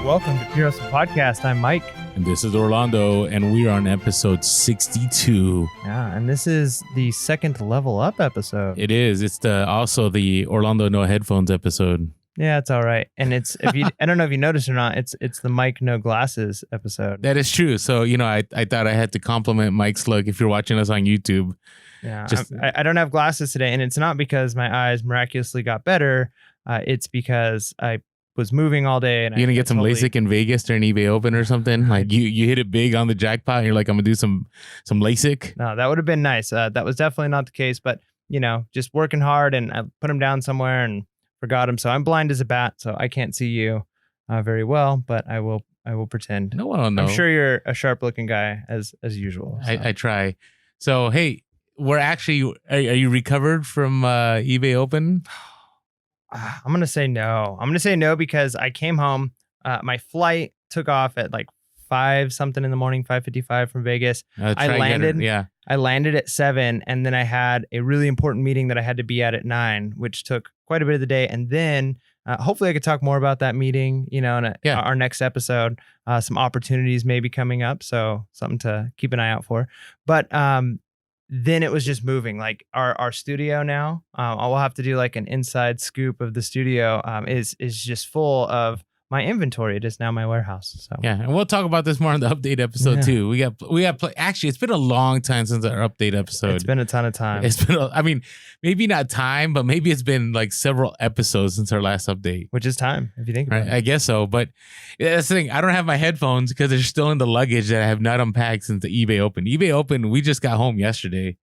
Welcome to Pure Hustle Podcast. I'm Mike. And this is Orlando, and we are on episode 62. Yeah, and this is the second level up episode. It is. It's also the Orlando No Headphones episode. Yeah, it's all right. And it's I don't know if you noticed or not, it's the Mike No Glasses episode. That is true. So, I thought I had to compliment Mike's look if you're watching us on YouTube. Yeah, I don't have glasses today, and it's not because my eyes miraculously got better. It's because I was moving all day. And you're going to get some LASIK in Vegas during eBay Open or something? Like you hit it big on the jackpot and you're like, I'm going to do some LASIK? No, that would have been nice. That was definitely not the case, but just working hard, and I put them down somewhere and forgot them. So I'm blind as a bat, so I can't see you very well, but I will pretend. No one will know. I'm sure you're a sharp looking guy as usual. So. I try. So, hey, we're actually, are you recovered from eBay Open? I'm going to say no. I'm going to say no because I came home. My flight took off at like 5 something in the morning, 5:55 from Vegas. I landed at 7, and then I had a really important meeting that I had to be at 9, which took quite a bit of the day. And then hopefully I could talk more about that meeting, in our next episode. Some opportunities may be coming up, so something to keep an eye out for. But then it was just moving. Like our studio now, I'll have to do like an inside scoop of the studio. Is just full of my inventory. It is now my warehouse. So yeah, and we'll talk about this more in the update episode too. We got actually, it's been a long time since our update episode. It's been a ton of time. It's been maybe not time, but maybe it's been like several episodes since our last update. Which is time, if you think about it. I guess so. But that's the thing. I don't have my headphones because they're still in the luggage that I have not unpacked since the eBay Open. eBay Open, we just got home yesterday,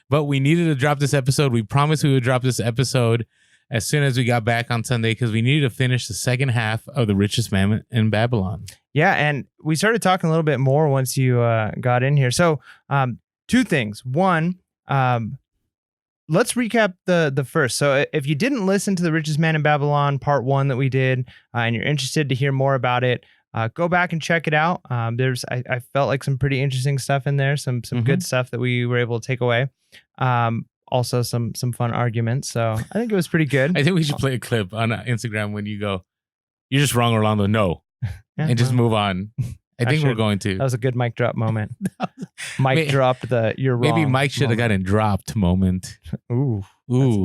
but we needed to drop this episode. We promised we would drop this episode as soon as we got back on Sunday because we needed to finish the second half of The Richest Man in Babylon. Yeah, and we started talking a little bit more once you got in here. So 2 things. One, let's recap the first. So if you didn't listen to The Richest Man in Babylon part 1 that we did, and you're interested to hear more about it, go back and check it out. I felt like some pretty interesting stuff in there, some good stuff that we were able to take away. Also some fun arguments. So I think it was pretty good. I think we should play a clip on Instagram when you go, "You're just wrong, Orlando. No." And just move on. I think we're going to. That was a good mic drop moment. Mike dropped the "you're wrong." Maybe Mike should have gotten dropped moment. Ooh.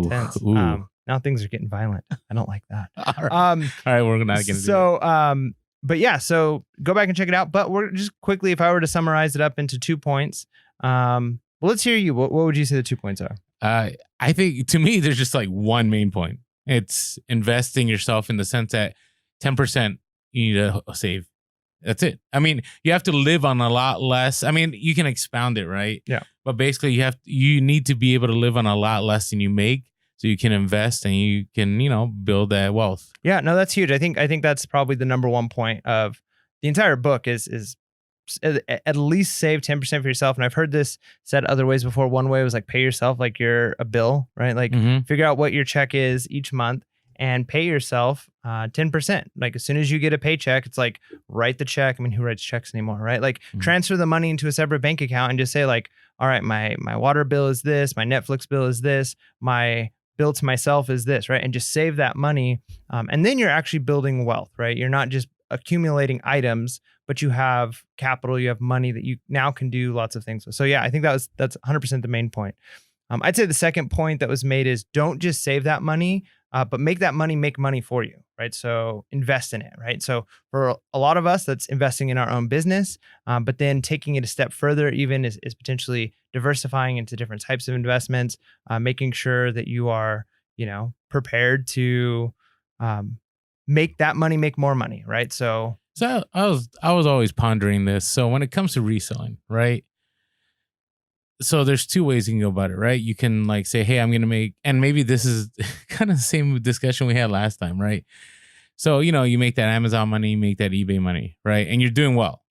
That's intense. Now things are getting violent. I don't like that. All right, we're not going to do that. But yeah, so go back and check it out. But we're just quickly, if I were to summarize it up into 2 points, well, let's hear you. What would you say the 2 points are? I think to me, there's just like one main point. It's investing yourself in the sense that 10% you need to save. That's it. I mean, you have to live on a lot less. I mean, you can expound it, right? Yeah. But basically, you need to be able to live on a lot less than you make, so you can invest and you can, build that wealth. Yeah, no, that's huge. I think that's probably the number one point of the entire book is at least save 10% for yourself. And I've heard this said other ways before. One way was like pay yourself like you're a bill, right? Like figure out what your check is each month and pay yourself 10%. Like as soon as you get a paycheck, it's like write the check. I mean, who writes checks anymore, right? Like transfer the money into a separate bank account and just say like, all right, my water bill is this, my Netflix bill is this, my bill to myself is this, right? And just save that money. And then you're actually building wealth, right? You're not just accumulating items, but you have capital, you have money that you now can do lots of things with. So yeah, I think that's 100% the main point. I'd say the second point that was made is don't just save that money, but make that money make money for you, right? So invest in it, right? So for a lot of us, that's investing in our own business, but then taking it a step further even is potentially diversifying into different types of investments, making sure that you are, prepared to make that money make more money, right? So I was always pondering this. So when it comes to reselling, right? So there's 2 ways you can go about it, right? You can like say, hey, I'm going to make, and maybe this is kind of the same discussion we had last time, right? So, you make that Amazon money, you make that eBay money, right? And you're doing well,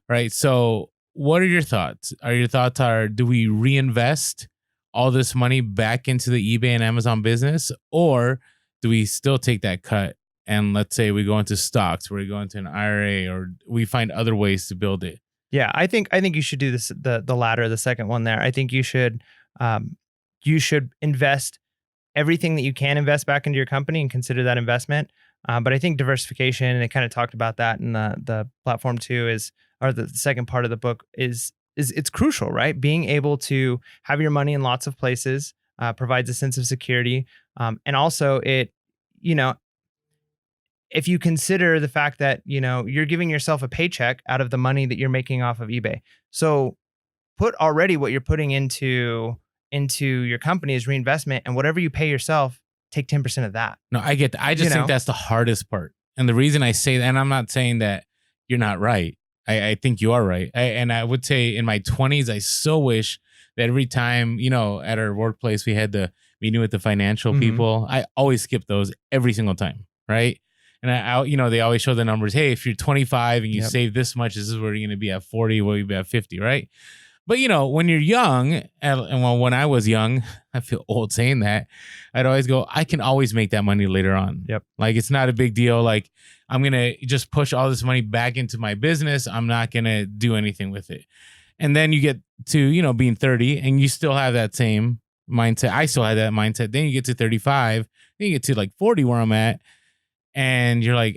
right? So what are your thoughts? Do we reinvest all this money back into the eBay and Amazon business? Or do we still take that cut? And let's say we go into stocks, or we go into an IRA, or we find other ways to build it. Yeah, I think you should do this the latter, the second one there. I think you should invest everything that you can invest back into your company and consider that investment. But I think diversification, and they kind of talked about that in the platform too, or the second part of the book is it's crucial, right? Being able to have your money in lots of places provides a sense of security, and also it, you know, if you consider the fact that you're giving yourself a paycheck out of the money that you're making off of eBay, so put already what you're putting into your company is reinvestment, and whatever you pay yourself, take 10% of that. No, I get that. I just think that's the hardest part. And the reason I say that, and I'm not saying that you're not right. I think you are right. And I would say in my 20s, I so wish that every time, at our workplace, we had the meeting with the financial people. I always skip those every single time. Right. And they always show the numbers. Hey, if you're 25 and you save this much, this is where you're going to be at 40, where you'll be at 50. Right. But, when you're young, and when I was young, I feel old saying that, I'd always go, I can always make that money later on. Yep. Like, it's not a big deal. Like, I'm going to just push all this money back into my business. I'm not going to do anything with it. And then you get to, being 30 and you still have that same mindset. I still had that mindset. Then you get to 35, then you get to like 40 where I'm at. And you're like,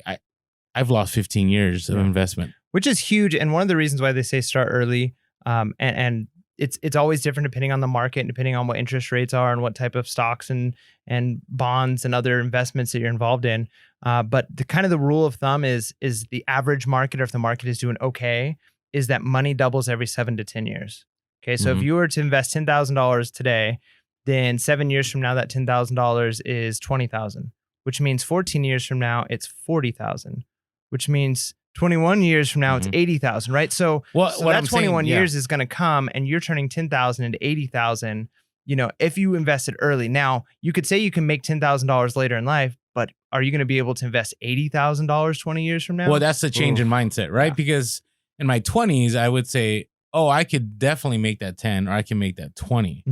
I've lost 15 years of investment. Which is huge. And one of the reasons why they say start early, and it's always different depending on the market and depending on what interest rates are and what type of stocks and bonds and other investments that you're involved in. But the kind of the rule of thumb is the average market, or if the market is doing okay, is that money doubles every 7 to 10 years. Okay. So if you were to invest $10,000 today, then 7 years from now, that $10,000 is $20,000, which means 14 years from now, it's $40,000, which means 21 years from now, it's 80,000, right? So, that 21 years is going to come, and you're turning 10,000 into 80,000, if you invested early. Now, you could say you can make $10,000 later in life, but are you going to be able to invest $80,000 20 years from now? Well, that's the change in mindset, right? Yeah. Because in my 20s, I would say, I could definitely make that 10, or I can make that 20,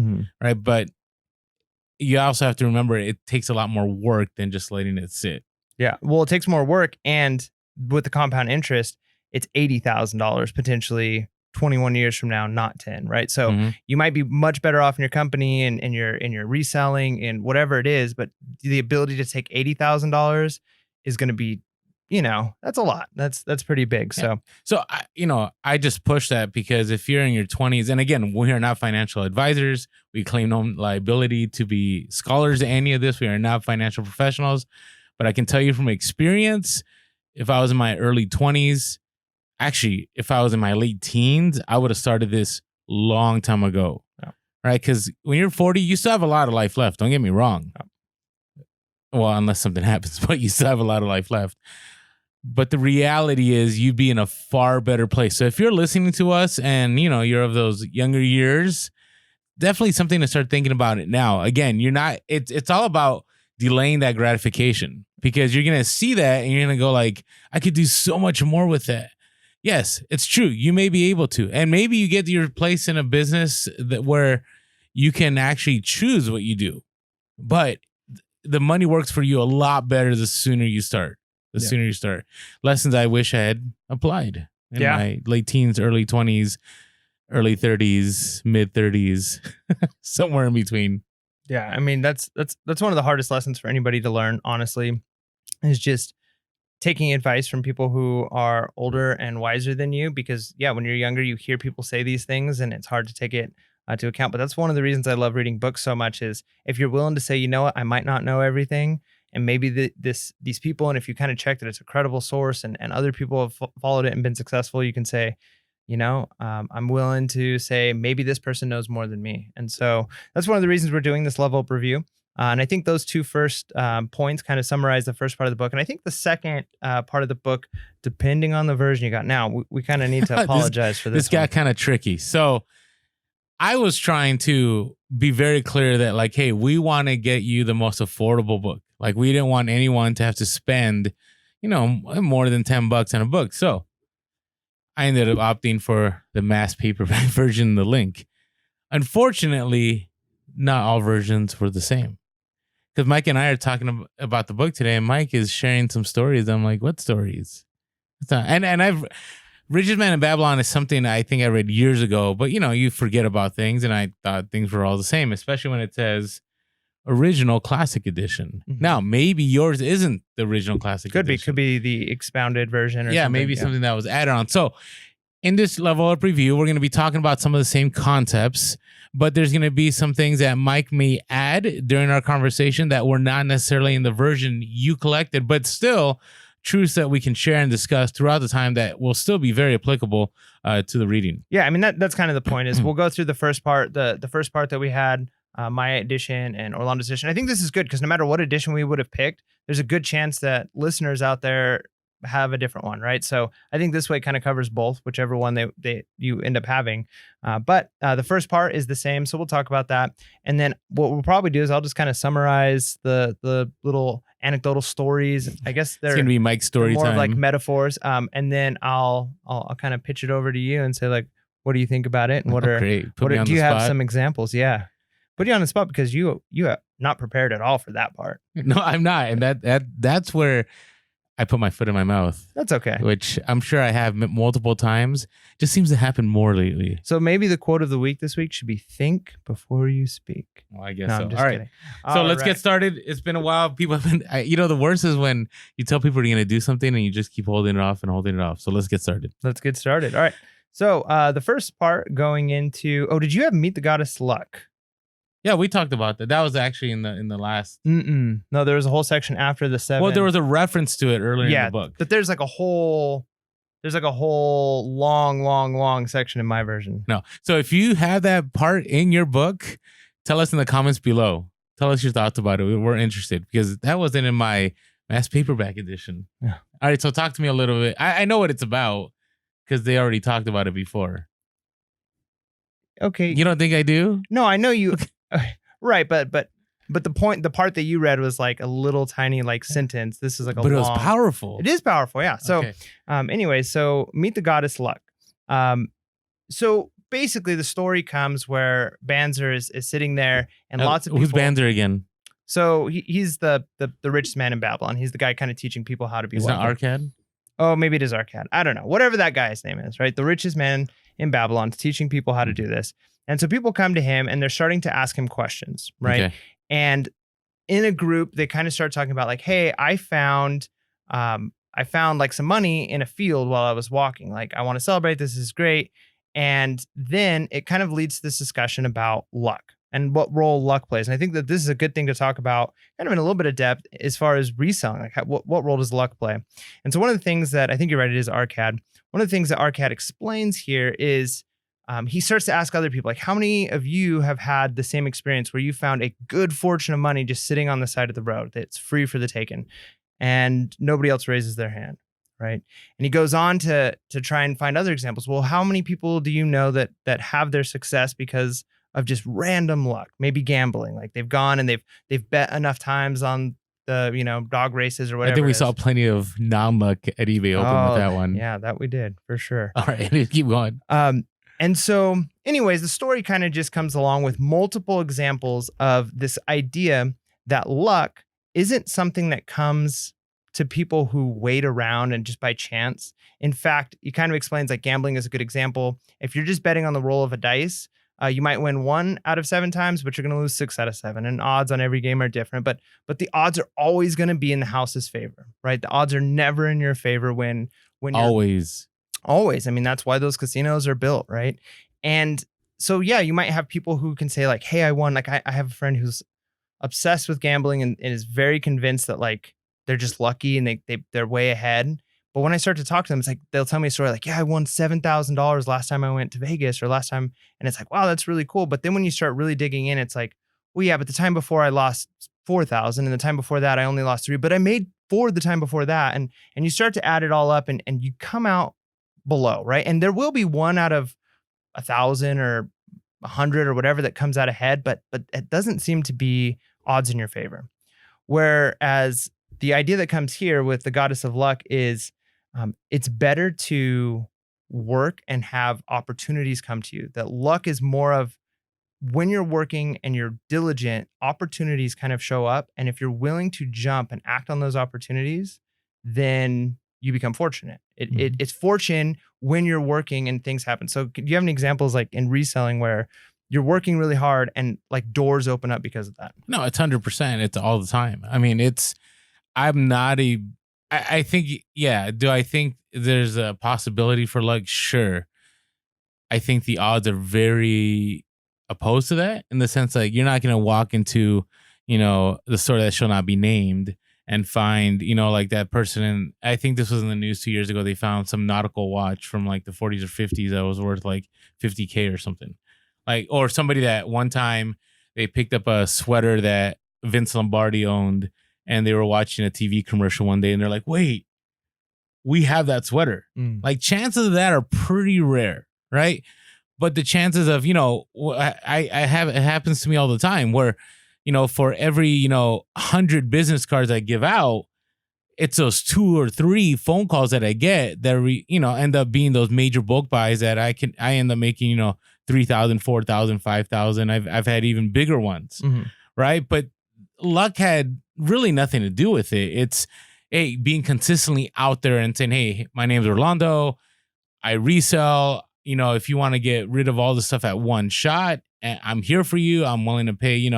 right? But you also have to remember it takes a lot more work than just letting it sit. Yeah. Well, it takes more work, and with the compound interest, it's $80,000 potentially 21 years from now, not 10, right? So you might be much better off in your company and in your reselling and whatever it is, but the ability to take $80,000 is going to be, that's a lot. That's pretty big. Yeah. So I just push that because if you're in your 20s, and again, we are not financial advisors. We claim no liability to be scholars in any of this. We are not financial professionals, but I can tell you from experience, if I was in my early 20s, actually, if I was in my late teens, I would have started this long time ago, right? Because when you're 40, you still have a lot of life left. Don't get me wrong. Well, unless something happens, but you still have a lot of life left. But the reality is you'd be in a far better place. So if you're listening to us and, you're of those younger years, definitely something to start thinking about it now. Again, it's all about delaying that gratification, because you're going to see that and you're going to go like, I could do so much more with that. Yes, it's true. You may be able to, and maybe you get your place in a business where you can actually choose what you do, but the money works for you a lot better the sooner you start. Sooner you start. Lessons I wish I had applied in my late teens, early 20s, early 30s, mid 30s, somewhere in between. Yeah, I mean, that's one of the hardest lessons for anybody to learn, honestly, is just taking advice from people who are older and wiser than you. Because when you're younger, you hear people say these things and it's hard to take it to account. But that's one of the reasons I love reading books so much, is if you're willing to say, you know what, I might not know everything, and maybe these people, and if you kind of check that it's a credible source and other people have followed it and been successful, you can say, I'm willing to say maybe this person knows more than me. And so that's one of the reasons we're doing this level up review. And I think those two first points kind of summarize the first part of the book. And I think the second part of the book, depending on the version you got now, we kind of need to apologize for this. This got kind of tricky. So I was trying to be very clear that like, hey, we want to get you the most affordable book. Like, we didn't want anyone to have to spend, more than $10 on a book. So I ended up opting for the mass paperback version, the link. Unfortunately, not all versions were the same. Because Mike and I are talking about the book today, and Mike is sharing some stories. I'm like, what stories? Richest Man in Babylon is something I think I read years ago, but you forget about things, and I thought things were all the same, especially when it says original classic edition. Mhm. Now, maybe yours isn't the original classic edition. Could be the expounded version or yeah, something. maybe something that was added on. So in this level up review, we're going to be talking about some of the same concepts, but there's going to be some things that Mike may add during our conversation that were not necessarily in the version you collected, but still truths that we can share and discuss throughout the time that will still be very applicable to the reading. Yeah, I mean that's kind of the point. Is we'll go through the first part, the first part that we had, my edition and Orlando's edition. I think this is good because no matter what edition we would have picked, there's a good chance that listeners out there have a different one, right? So I think this way kind of covers both, whichever one you end up having. But the first part is the same, so we'll talk about that. And then what we'll probably do is I'll just kind of summarize the little anecdotal stories. I guess It's gonna be Mike's story more time. of like metaphors. And then I'll kind of pitch it over to you and say like, what do you think about it? And what are great. Put me on do the you have spot. some examples? Yeah, put you on the spot because you are not prepared at all for that part. No, I'm not, and that's where I put my foot in my mouth. That's okay. Which I'm sure I have multiple times. Just seems to happen more lately. So maybe the quote of the week this week should be "Think before you speak." Well, I guess No, so. I'm just All right. kidding. So All let's right. get started. It's been a while. People have been, the worst is when you tell people you're going to do something and you just keep holding it off and holding it off. So let's get started. Let's get started. All right. So the first part going into, did you have Meet the Goddess Luck? Yeah, we talked about that. That was actually in the last. No, there was a whole section after the 7. Well, there was a reference to it earlier in the book. But there's like a whole long section in my version. No. So if you have that part in your book, tell us in the comments below. Tell us your thoughts about it. We're interested because that wasn't in my mass paperback edition. Yeah. All right. So talk to me a little bit. I know what it's about because they already talked about it before. Okay. You don't think I do? No, I know you. Right, but the part that you read was like a little tiny like sentence. This is like a But long, it was powerful. It is powerful, yeah. So, Okay. Anyway, so Meet the Goddess Luck. So basically, the story comes where Banzer is sitting there, and lots of people. Who's Banzer again? So he's the richest man in Babylon. He's the guy kind of teaching people how to be. It's not Arcad. Oh, maybe it is Arcad. I don't know. Whatever that guy's name is, right? The richest man in Babylon, teaching people how to do this. And so people come to him and they're starting to ask him questions, right? Okay. And in a group, they kind of start talking about like, hey, I found like some money in a field while I was walking. Like, I want to celebrate. This is great. And then it kind of leads to this discussion about luck and what role luck plays. And I think that this is a good thing to talk about kind of in a little bit of depth as far as reselling, like what role does luck play? And so one of the things that I think you're right, it is Arcad. One of the things that Arcad explains here is he starts to ask other people, like, how many of you have had the same experience where you found a good fortune of money just sitting on the side of the road that's free for the taking, and nobody else raises their hand, right? And he goes on to try and find other examples. Well, how many people do you know that have their success because of just random luck, maybe gambling? Like they've gone and they've bet enough times on the dog races or whatever. I think we saw plenty of non-luck at eBay open with that one. Yeah, that we did for sure. All right, keep going. And so, anyways, the story kind of just comes along with multiple examples of this idea that luck isn't something that comes to people who wait around and just by chance. In fact, he kind of explains like gambling is a good example. If you're just betting on the roll of a dice, you might win 1 out of 7 times, but you're going to lose 6 out of 7. And odds on every game are different, but the odds are always going to be in the house's favor, right? The odds are never in your favor when you're Always. I mean, that's why those casinos are built, right? And so, yeah, you might have people who can say like, hey, I won. Like I have a friend who's obsessed with gambling and is very convinced that like they're just lucky and they're way ahead. But when I start to talk to them, it's like they'll tell me a story like, yeah, I won $7,000 last time I went to Vegas or last time. And it's like, wow, that's really cool. But then when you start really digging in, it's like, well, yeah, but the time before I lost 4,000 and the time before that I only lost 3, but I made 4 the time before that. And you start to add it all up and you come out below, right? And there will be 1 out of 1,000 or 100 or whatever that comes out ahead, but it doesn't seem to be odds in your favor. Whereas the idea that comes here with the goddess of luck is it's better to work and have opportunities come to you. That luck is more of when you're working and you're diligent, opportunities kind of show up. And if you're willing to jump and act on those opportunities, then you become fortunate. It's fortune when you're working and things happen. So do you have any examples like in reselling where you're working really hard and like doors open up because of that. No, it's 100%. It's all the time. I mean, I'm not I think, yeah. Do I think there's a possibility for luck? Sure. I think the odds are very opposed to that, in the sense like you're not going to walk into, the store that shall not be named and find, like that person. And I think this was in the news 2 years ago. They found some nautical watch from like the 40s or 50s that was worth like 50K or something. Like, or somebody that one time they picked up a sweater that Vince Lombardi owned, and they were watching a TV commercial one day and they're like, wait, we have that sweater. Like, chances of that are pretty rare, right? But the chances of, I have, it happens to me all the time where, for every, 100 business cards I give out, it's those 2 or 3 phone calls that I get that end up being those major bulk buys that I end up making, 3,000, 4,000, 5,000. I've had even bigger ones, right? But luck had really nothing to do with it. It's, hey, being consistently out there and saying, hey, my name's Orlando, I resell. If you want to get rid of all the stuff at one shot, I'm here for you. I'm willing to pay,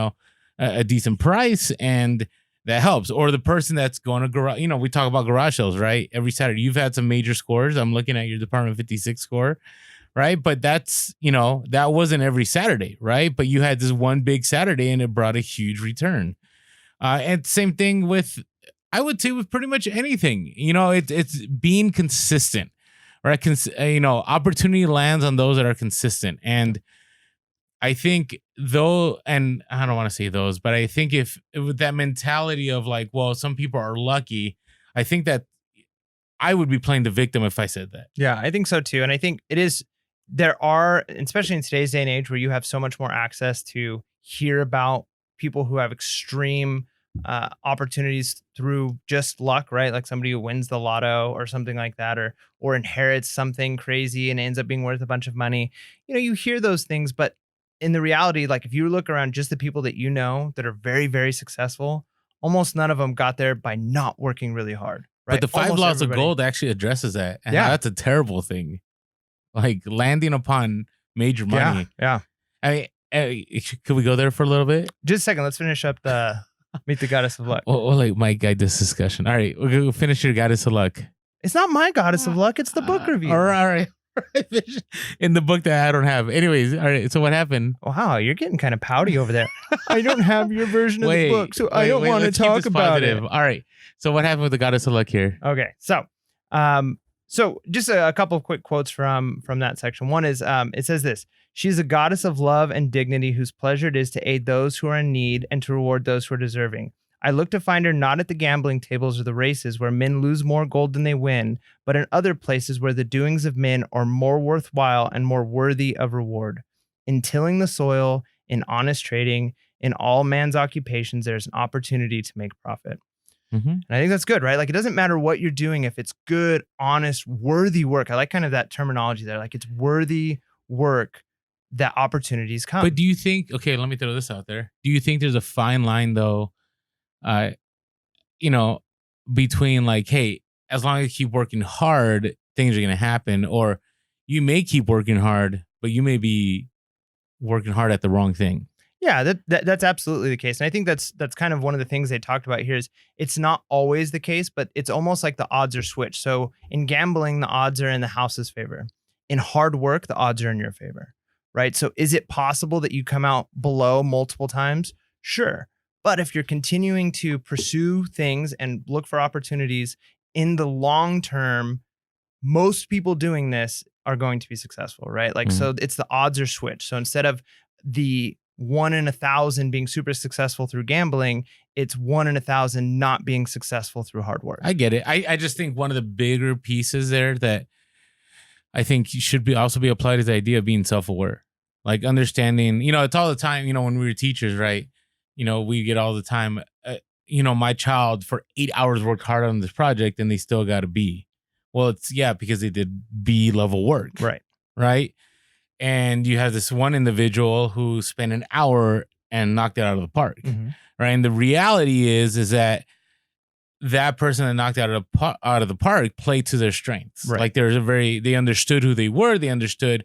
a decent price, and that helps. Or the person that's going to garage, we talk about garage sales, right? Every Saturday, you've had some major scores. I'm looking at your Department 56 score, right? But that's, that wasn't every Saturday, right? But you had this one big Saturday and it brought a huge return. And same thing with, I would say, with pretty much anything, it's being consistent, right? Opportunity lands on those that are consistent. And I think and I don't want to say those, but I think if with that mentality of like, well, some people are lucky, I think that I would be playing the victim if I said that. Yeah, I think so too. And I think there are, especially in today's day and age where you have so much more access to hear about people who have extreme opportunities through just luck, right? Like somebody who wins the lotto or something like that, or inherits something crazy and ends up being worth a bunch of money. You hear those things, but in the reality, like if you look around just the people that that are very, very successful, almost none of them got there by not working really hard. Right? But the 5 laws of gold actually addresses that. And yeah, that's a terrible thing. Like landing upon major money. Yeah. I mean, could we go there for a little bit? Just a second. Let's finish up the Meet the Goddess of Luck. Well, like my guide this discussion. All right, we'll finish your Goddess of Luck. It's not my Goddess of Luck. It's the book review. All right. In the book that I don't have. Anyways, all right. So what happened? Wow, you're getting kind of pouty over there. I don't have your version of the book, so I don't want to talk about it. All right. So what happened with the Goddess of Luck here? Okay. So, just a couple of quick quotes from that section. One is, it says this: "She's a goddess of love and dignity, whose pleasure it is to aid those who are in need and to reward those who are deserving. I look to find her not at the gambling tables or the races where men lose more gold than they win, but in other places where the doings of men are more worthwhile and more worthy of reward. In tilling the soil, in honest trading, in all man's occupations, there's an opportunity to make profit." And I think that's good, right? Like, it doesn't matter what you're doing if it's good, honest, worthy work. I like kind of that terminology there. Like, it's worthy work that opportunities come. But do you think, okay, let me throw this out there. Do you think there's a fine line though, between like, hey, as long as you keep working hard, things are going to happen, or you may keep working hard, but you may be working hard at the wrong thing? Yeah, that's absolutely the case. And I think that's kind of one of the things they talked about here is it's not always the case, but it's almost like the odds are switched. So in gambling, the odds are in the house's favor. In hard work, the odds are in your favor, right? So is it possible that you come out below multiple times? Sure. But if you're continuing to pursue things and look for opportunities in the long term, most people doing this are going to be successful, right? Like, so it's the odds are switched. So instead of the 1 in 1,000 being super successful through gambling, it's 1 in 1,000 not being successful through hard work. I get it. I just think one of the bigger pieces there that I think should also be applied is the idea of being self-aware, like understanding, it's all the time, when we were teachers, right? We get all the time, my child for 8 hours worked hard on this project and they still got a B. Well, because they did B level work. Right. Right. And you have this one individual who spent an hour and knocked it out of the park. Right. And the reality is that person that knocked it out of the park played to their strengths. Right. Like they understood who they were. They understood,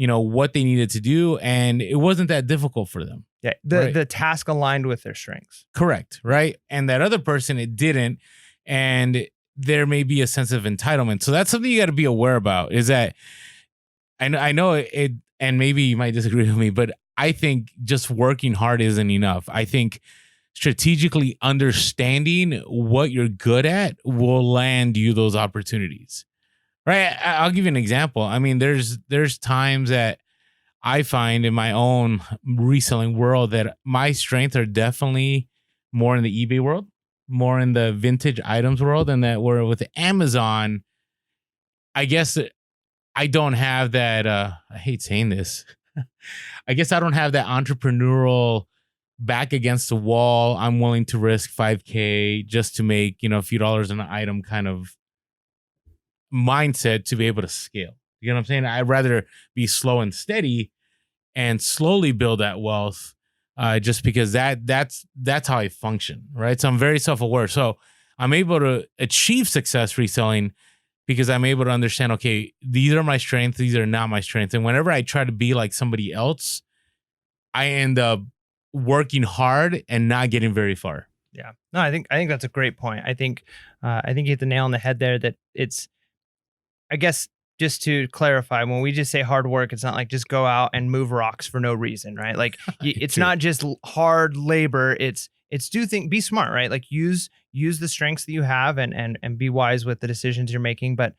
what they needed to do, and it wasn't that difficult for them. Yeah, Right. the task aligned with their strengths. Correct, right? And that other person, it didn't, and there may be a sense of entitlement. So that's something you got to be aware about. Is that I know it, and maybe you might disagree with me, but I think just working hard isn't enough. I think strategically understanding what you're good at will land you those opportunities. Right? I'll give you an example. I mean, there's times that I find in my own reselling world that my strengths are definitely more in the eBay world, more in the vintage items world, and that where with Amazon, I guess I don't have that. I hate saying this. I guess I don't have that entrepreneurial back against the wall. I'm willing to risk $5,000 just to make a few dollars an item kind of mindset to be able to scale. You know what I'm saying? I'd rather be slow and steady and slowly build that wealth, just because that's how I function, right? So I'm very self-aware. So I'm able to achieve success reselling because I'm able to understand, okay, these are my strengths, these are not my strengths. And whenever I try to be like somebody else, I end up working hard and not getting very far. Yeah. No, I think that's a great point. I think you hit the nail on the head there that it's, I guess, just to clarify, when we just say hard work, it's not like just go out and move rocks for no reason, right? Like it's not just hard labor. It's be smart, right? Like use the strengths that you have and be wise with the decisions you're making. But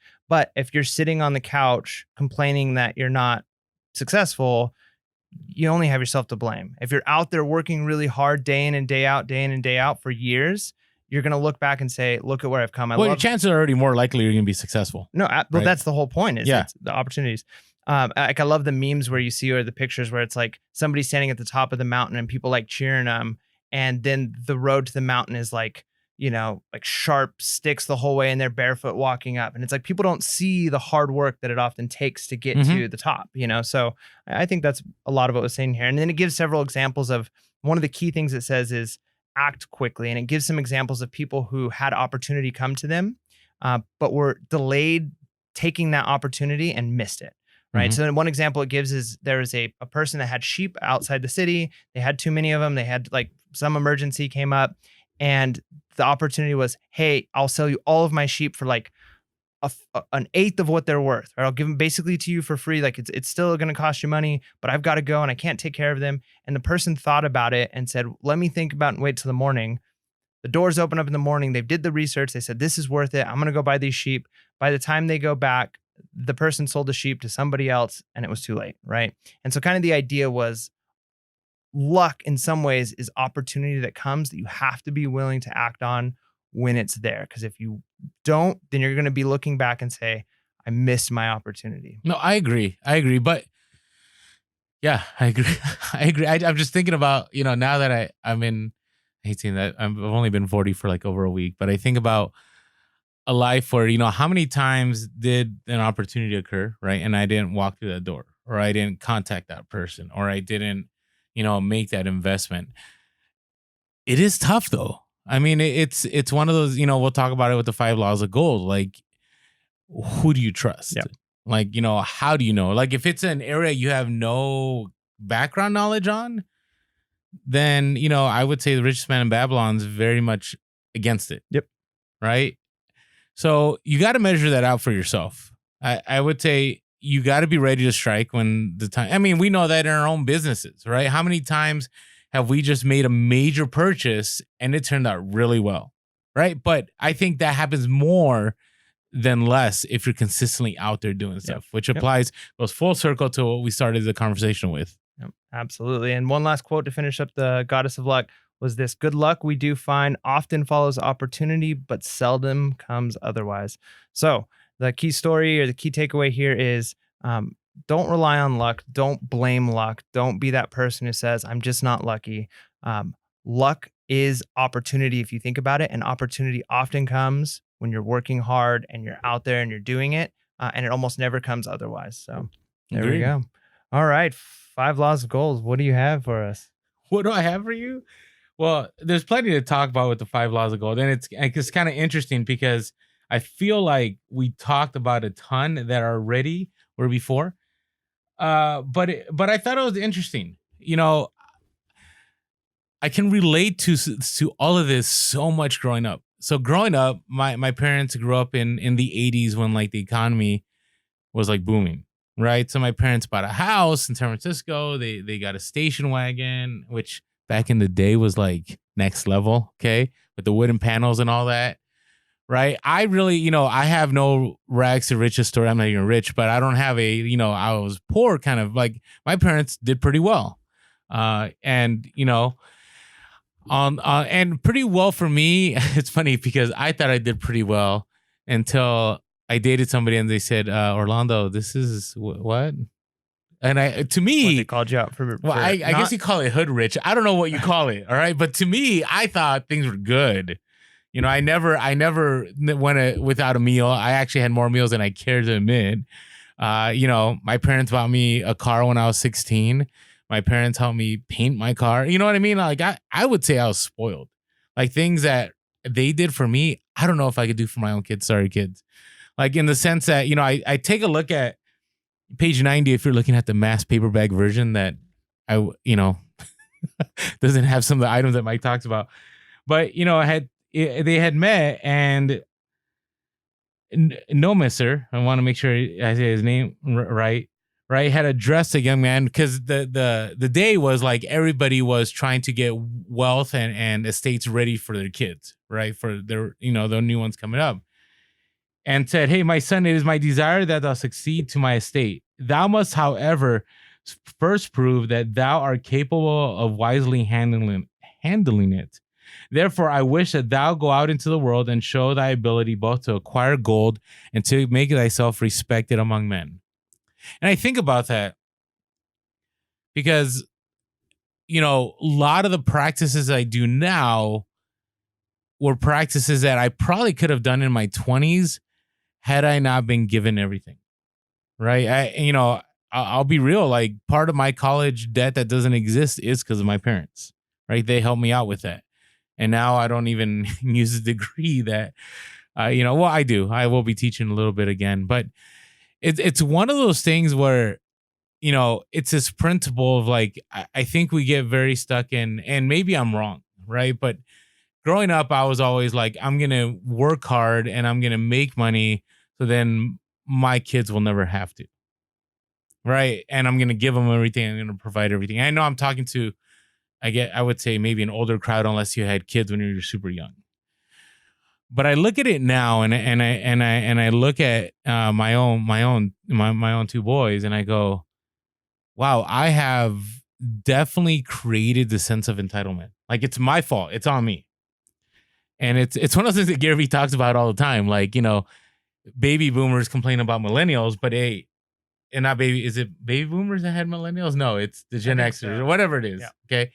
if you're sitting on the couch complaining that you're not successful, you only have yourself to blame. If you're out there working really hard day in and day out for years, you're going to look back and say, look at where I've come. Your chances are already more likely you're going to be successful. No, well, right? That's the whole point is it's the opportunities. Like I love the memes where you see, or the pictures where it's like somebody standing at the top of the mountain and people like cheering them. And then the road to the mountain is like, like sharp sticks the whole way and they're barefoot walking up. And it's like, people don't see the hard work that it often takes to get to the top, So I think that's a lot of what was saying here. And then it gives several examples of one of the key things it says is act quickly. And it gives some examples of people who had opportunity come to them, but were delayed taking that opportunity and missed it. Right. So then one example it gives is there was a person that had sheep outside the city. They had too many of them. They had like some emergency came up, and the opportunity was, hey, I'll sell you all of my sheep for like an eighth of what they're worth, or I'll give them basically to you for free. Like it's still going to cost you money, but I've got to go and I can't take care of them. And the person thought about it and said, let me think about it and wait till the morning. The doors open up in the morning. They did the research. They said, this is worth it. I'm going to go buy these sheep. By the time they go back, the person sold the sheep to somebody else and it was too late. Right. And so kind of the idea was luck in some ways is opportunity that comes that you have to be willing to act on when it's there. Because if you don't, then you're going to be looking back and say, I missed my opportunity. No, I agree. But yeah, I agree. I'm just thinking about, now that I'm in, I hate saying that, I've only been 40 for like over a week, but I think about a life where, how many times did an opportunity occur, right? And I didn't walk through that door, or I didn't contact that person, or I didn't, make that investment. It is tough though. I mean, it's one of those, we'll talk about it with the 5 laws of gold. Like, who do you trust? Yep. Like, how do you know? Like, if it's an area you have no background knowledge on, then, I would say the Richest Man in Babylon's very much against it. Yep. Right? So you got to measure that out for yourself. I would say you got to be ready to strike when the time. I mean, we know that in our own businesses, right? How many times have we just made a major purchase and it turned out really well, right? But I think that happens more than less if you're consistently out there doing stuff, which goes full circle to what we started the conversation with. Yep, absolutely. And one last quote to finish up the Goddess of Luck was this: good luck we do find often follows opportunity, but seldom comes otherwise. So the key story or the key takeaway here is don't rely on luck. Don't blame luck. Don't be that person who says, I'm just not lucky. Luck is opportunity if you think about it. And opportunity often comes when you're working hard and you're out there and you're doing it. And it almost never comes otherwise. So there we go. All right. 5 laws of gold. What do you have for us? What do I have for you? Well, there's plenty to talk about with the 5 laws of gold. And it's kind of interesting because I feel like we talked about a ton that already were before. But I thought it was interesting. You know, I can relate to all of this so much growing up. So growing up, my parents grew up in the 80s when like the economy was like booming, right? So my parents bought a house in San Francisco. They got a station wagon, which back in the day was like next level, okay, with the wooden panels and all that, right? I really, I have no rags to riches story. I'm not even rich, but I don't have I was poor kind of like my parents did pretty well, and and pretty well for me. It's funny because I thought I did pretty well until I dated somebody and they said, Orlando, this is what? And to What, me, they called you out for well, I guess you call it hood rich. I don't know what you call it. All right. But to me, I thought things were good. I never went without a meal. I actually had more meals than I care to admit. My parents bought me a car when I was 16. My parents helped me paint my car. You know what I mean? Like I would say I was spoiled. Like things that they did for me, I don't know if I could do for my own kids. Sorry, kids. Like in the sense that, I take a look at page 90 if you're looking at the mass paperback version that doesn't have some of the items that Mike talks about. But, they had met and no misser. I want to make sure I say his name right. Right, had addressed a young man because the day was like everybody was trying to get wealth and estates ready for their kids, right? For their the new ones coming up, and said, "Hey, my son, it is my desire that thou succeed to my estate. Thou must, however, first prove that thou art capable of wisely handling it. Therefore, I wish that thou go out into the world and show thy ability both to acquire gold and to make thyself respected among men." And I think about that because, a lot of the practices I do now were practices that I probably could have done in my 20s had I not been given everything. Right. I'll be real. Like part of my college debt that doesn't exist is because of my parents. Right. They helped me out with that. And now I don't even use a degree that, I do. I will be teaching a little bit again, but it's one of those things where, it's this principle of like, I think we get very stuck in, and maybe I'm wrong, right? But growing up, I was always like, I'm going to work hard and I'm going to make money so then my kids will never have to, right? And I'm going to give them everything. I'm going to provide everything. I know I'm talking to, I would say maybe an older crowd unless you had kids when you were super young. But I look at it now, and I look at my own two boys, and I go, "Wow, I have definitely created the sense of entitlement. Like it's my fault. It's on me." And it's one of those things that Gary Vee talks about all the time. Like baby boomers complain about millennials, but hey, and not baby. Is it baby boomers that had millennials? No, it's the Gen Xers or whatever it is. Yeah. Okay,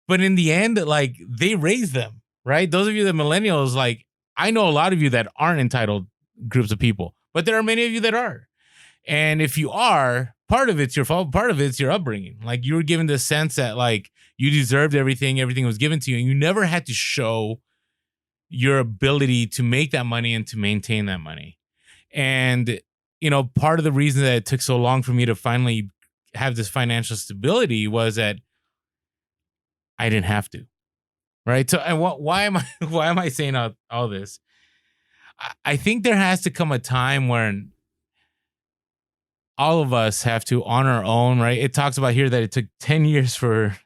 but in the end, like they raised them, right? Those of you that millennials, like. I know a lot of you that aren't entitled groups of people, but there are many of you that are. And if you are, part of it's your fault, part of it's your upbringing. Like you were given the sense that like you deserved everything was given to you, and you never had to show your ability to make that money and to maintain that money. And, part of the reason that it took so long for me to finally have this financial stability was that I didn't have to. Right. So, and why am I saying all this? I think there has to come a time when all of us have to on our own. Right. It talks about here that it took 10 years for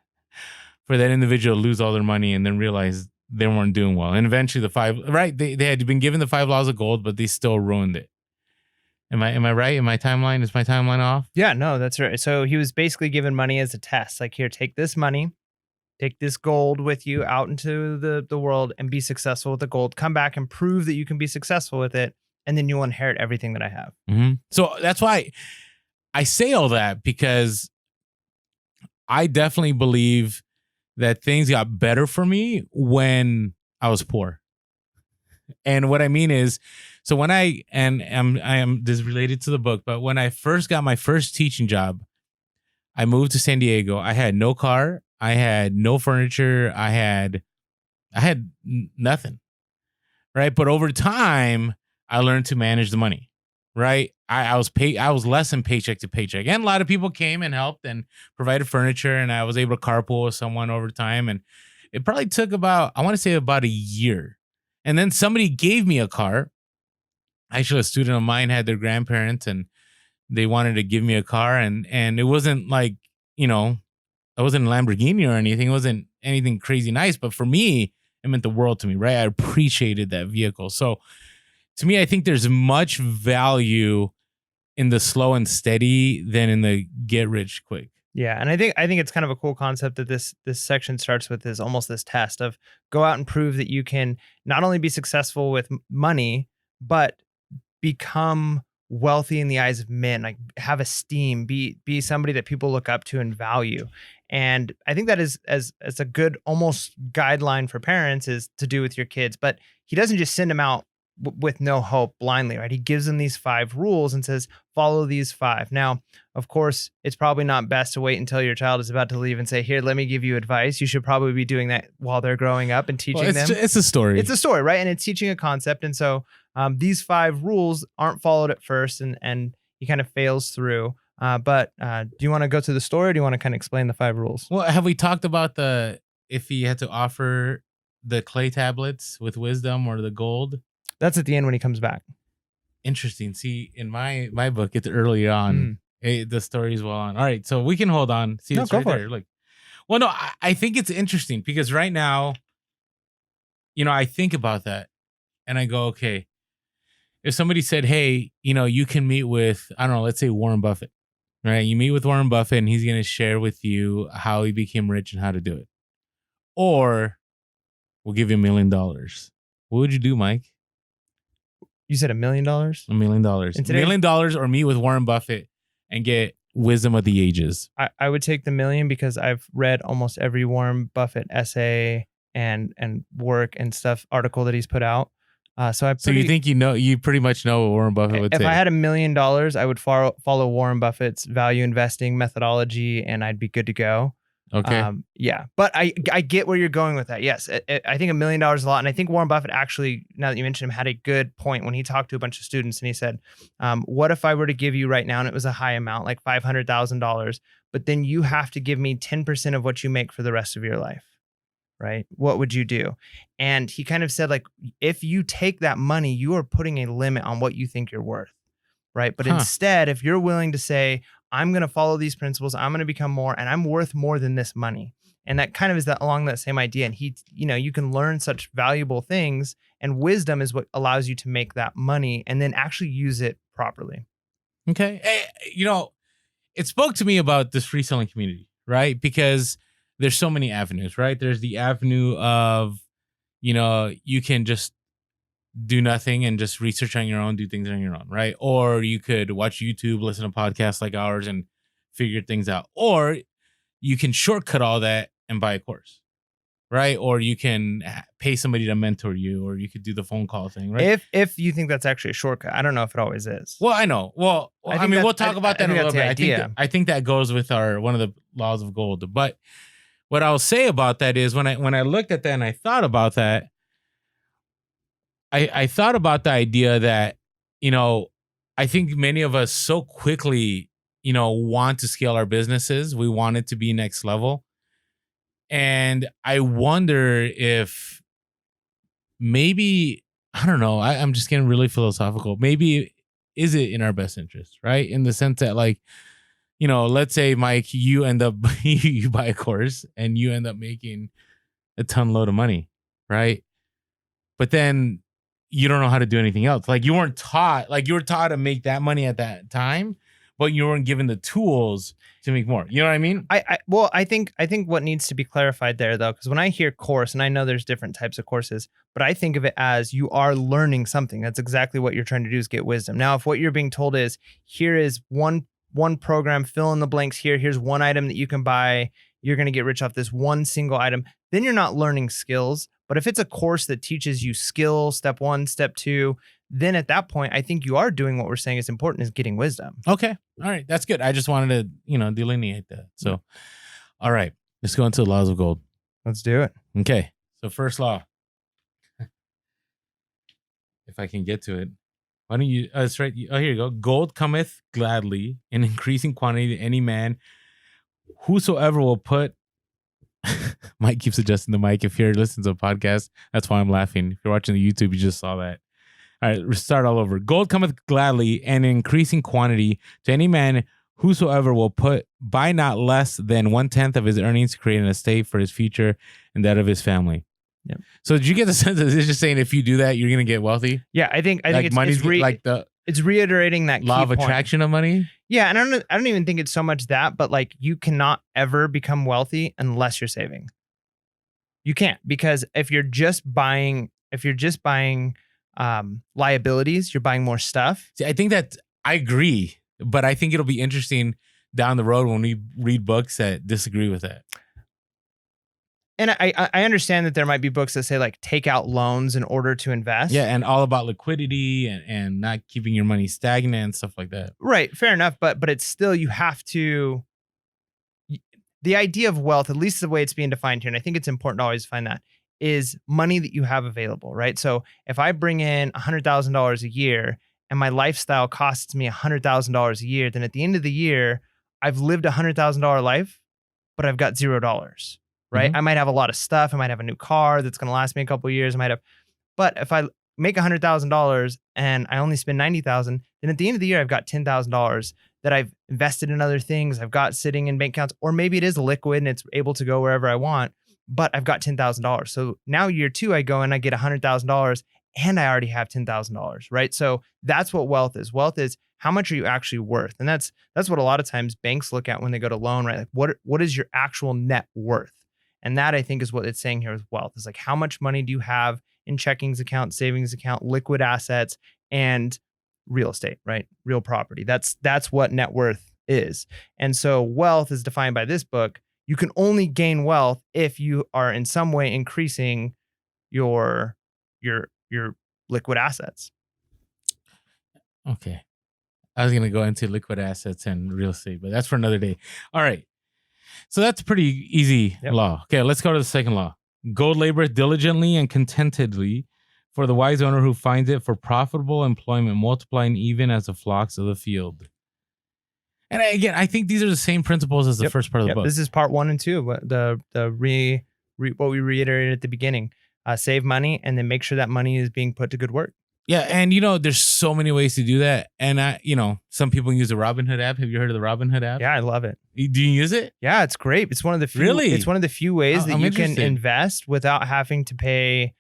that individual to lose all their money and then realize they weren't doing well. And eventually they had been given the 5 laws of gold, but they still ruined it. Am I right? Is my timeline off? Yeah, no, that's right. So he was basically given money as a test. Like, here, take this money. Take this gold with you out into the world and be successful with the gold. Come back and prove that you can be successful with it. And then you'll inherit everything that I have. Mm-hmm. So that's why I say all that, because I definitely believe that things got better for me when I was poor. And what I mean is, so when I am this is related to the book, but when I first got my first teaching job, I moved to San Diego. I had no car. I had no furniture. I had nothing. Right. But over time, I learned to manage the money. right? I was less than paycheck to paycheck. And a lot of people came and helped and provided furniture, and I was able to carpool with someone over time. And it probably took about, I want to say about a year. And then somebody gave me a car. Actually, a student of mine had their grandparents and they wanted to give me a car, and it wasn't like, you know, it wasn't a Lamborghini or anything. It wasn't anything crazy nice, but for me, it meant the world to me, right? I appreciated that vehicle. So to me, I think there's much value in the slow and steady than in the get rich quick. Yeah, and I think it's kind of a cool concept that this section starts with, is almost this test of go out and prove that you can not only be successful with money, but become wealthy in the eyes of men, like have esteem, be somebody that people look up to and value. And I think that is as a good almost guideline for parents is to do with your kids. But he doesn't just send them out with no hope blindly, right? He gives them these 5 rules and says, follow these 5. Now, of course, it's probably not best to wait until your child is about to leave and say, here, let me give you advice. You should probably be doing that while they're growing up and teaching them. It's a story. It's a story, right? And it's teaching a concept. And so these 5 rules aren't followed at first, and he kind of fails through. But do you want to go to the story, or do you want to kind of explain the 5 rules? Well, have we talked about if he had to offer the clay tablets with wisdom or the gold? That's at the end when he comes back. Interesting. See, in my book, it's early on. The story's well on. All right, so we can hold on. See, it's right there. Look. Well, no, I think it's interesting because right now, you know, I think about that and I go, okay, if somebody said, hey, you know, you can meet with, I don't know, let's say Warren Buffett, right? You meet with Warren Buffett and he's going to share with you how he became rich and how to do it. Or we'll give you $1 million. What would you do, Mike? You said $1 million? $1 million. $1 million or meet with Warren Buffett and get wisdom of the ages. I would take the $1 million because I've read almost every Warren Buffett essay and work and stuff article that he's put out. So you think you pretty much know what Warren Buffett would say? If I had $1 million, I would follow Warren Buffett's value investing methodology, and I'd be good to go. Okay. Yeah, but I get where you're going with that. Yes, I think $1 million is a lot, and I think Warren Buffett actually, now that you mentioned him, had a good point when he talked to a bunch of students, and he said, "What if I were to give you right now, and it was a high amount, like $500,000, but then you have to give me 10% of what you make for the rest of your life, right? What would you do?" And he kind of said, like, if you take that money, you are putting a limit on what you think you're worth, right? But instead, if you're willing to say, I'm going to follow these principles, I'm going to become more, and I'm worth more than this money. And that kind of is along that same idea. And you can learn such valuable things, and wisdom is what allows you to make that money and then actually use it properly. Okay. It spoke to me about this free selling community, right? Because there's so many avenues, right? There's the avenue of, you can just do nothing and just research on your own, do things on your own, right? Or you could watch YouTube, listen to podcasts like ours and figure things out. Or you can shortcut all that and buy a course, right? Or you can pay somebody to mentor you, or you could do the phone call thing, right? If you think that's actually a shortcut. I don't know if it always is. Well, I know. Well, I mean, we'll talk about that in a little bit. I think that goes with one of the laws of gold. But what I'll say about that is when I looked at that and I thought about that, I thought about the idea that, I think many of us so quickly, want to scale our businesses. We want it to be next level. And I wonder if maybe, I don't know, I'm just getting really philosophical. Maybe is it in our best interest, right? In the sense that, like, let's say, Mike, you end up, you buy a course and you end up making a ton load of money, right? But then you don't know how to do anything else. Like, you were taught to make that money at that time, but you weren't given the tools to make more. You know what I mean? I think what needs to be clarified there, though, because when I hear course, and I know there's different types of courses, but I think of it as you are learning something. That's exactly what you're trying to do, is get wisdom. Now, if what you're being told is, here is one program, fill in the blanks here, here's one item that you can buy, you're going to get rich off this one single item, then you're not learning skills. But if it's a course that teaches you skill, step 1, step 2, then at that point, I think you are doing what we're saying is important, is getting wisdom. Okay. All right. That's good. I just wanted to, delineate that. So, all right, let's go into the laws of gold. Let's do it. Okay. So first law, if I can get to it. Why don't you? That's right. Oh, here you go. Gold cometh gladly in increasing quantity to any man. Whosoever will put. Mike keeps adjusting the mic. If you're listening to a podcast, that's why I'm laughing. If you're watching the YouTube, you just saw that. All right, let's start all over. Gold cometh gladly and in increasing quantity to any man whosoever will buy not less than 1/10 of his earnings to create an estate for his future and that of his family. Yep. So did you get the sense that it's just saying if you do that, you're gonna get wealthy? Yeah, I think it's reiterating that law key of point. attraction of money. Yeah, and I don't even think it's so much that, but like you cannot ever become wealthy unless you're saving. You can't, because if you're just buying liabilities, you're buying more stuff. See, I think that I agree, but I think it'll be interesting down the road when we read books that disagree with that. And I understand that there might be books that say like take out loans in order to invest. Yeah, and all about liquidity and not keeping your money stagnant and stuff like that. Right, fair enough, but it's still, you have to. The idea of wealth, at least the way it's being defined here, and I think it's important to always find that, is money that you have available, right? So if I bring in $100,000 a year and my lifestyle costs me $100,000 a year, then at the end of the year, I've lived $100,000 life, but I've got $0, right? Mm-hmm. I might have a lot of stuff. I might have a new car that's going to last me a couple of years. But if I make $100,000 and I only spend $90,000, then at the end of the year, I've got $10,000 that I've invested in other things. I've got sitting in bank accounts, or maybe it is liquid and it's able to go wherever I want, but I've got $10,000. So now year 2, I go and I get $100,000 and I already have $10,000, right? So that's what wealth is. Wealth is how much are you actually worth? And that's what a lot of times banks look at when they go to loan, right? Like what is your actual net worth? And that, I think, is what it's saying here with wealth. Is like, how much money do you have in checkings account, savings account, liquid assets, and real estate, right? Real property. That's what net worth is. And so wealth is defined by this book. You can only gain wealth if you are in some way increasing your liquid assets. Okay. I was going to go into liquid assets and real estate, but that's for another day. All right. So that's a pretty easy law. Okay, let's go to the second law. Gold laboreth diligently and contentedly for the wise owner who finds it for profitable employment, multiplying even as the flocks of the field. And again, I think these are the same principles as the first part of the book. This is part 1 and 2. What we reiterated at the beginning. Save money and then make sure that money is being put to good work. Yeah, and there's so many ways to do that. And some people use the Robinhood app. Have you heard of the Robinhood app? Yeah, I love it. Do you use it? Yeah, it's great. It's one of the few. Really? It's one of the few ways that you can interested. invest without having to pay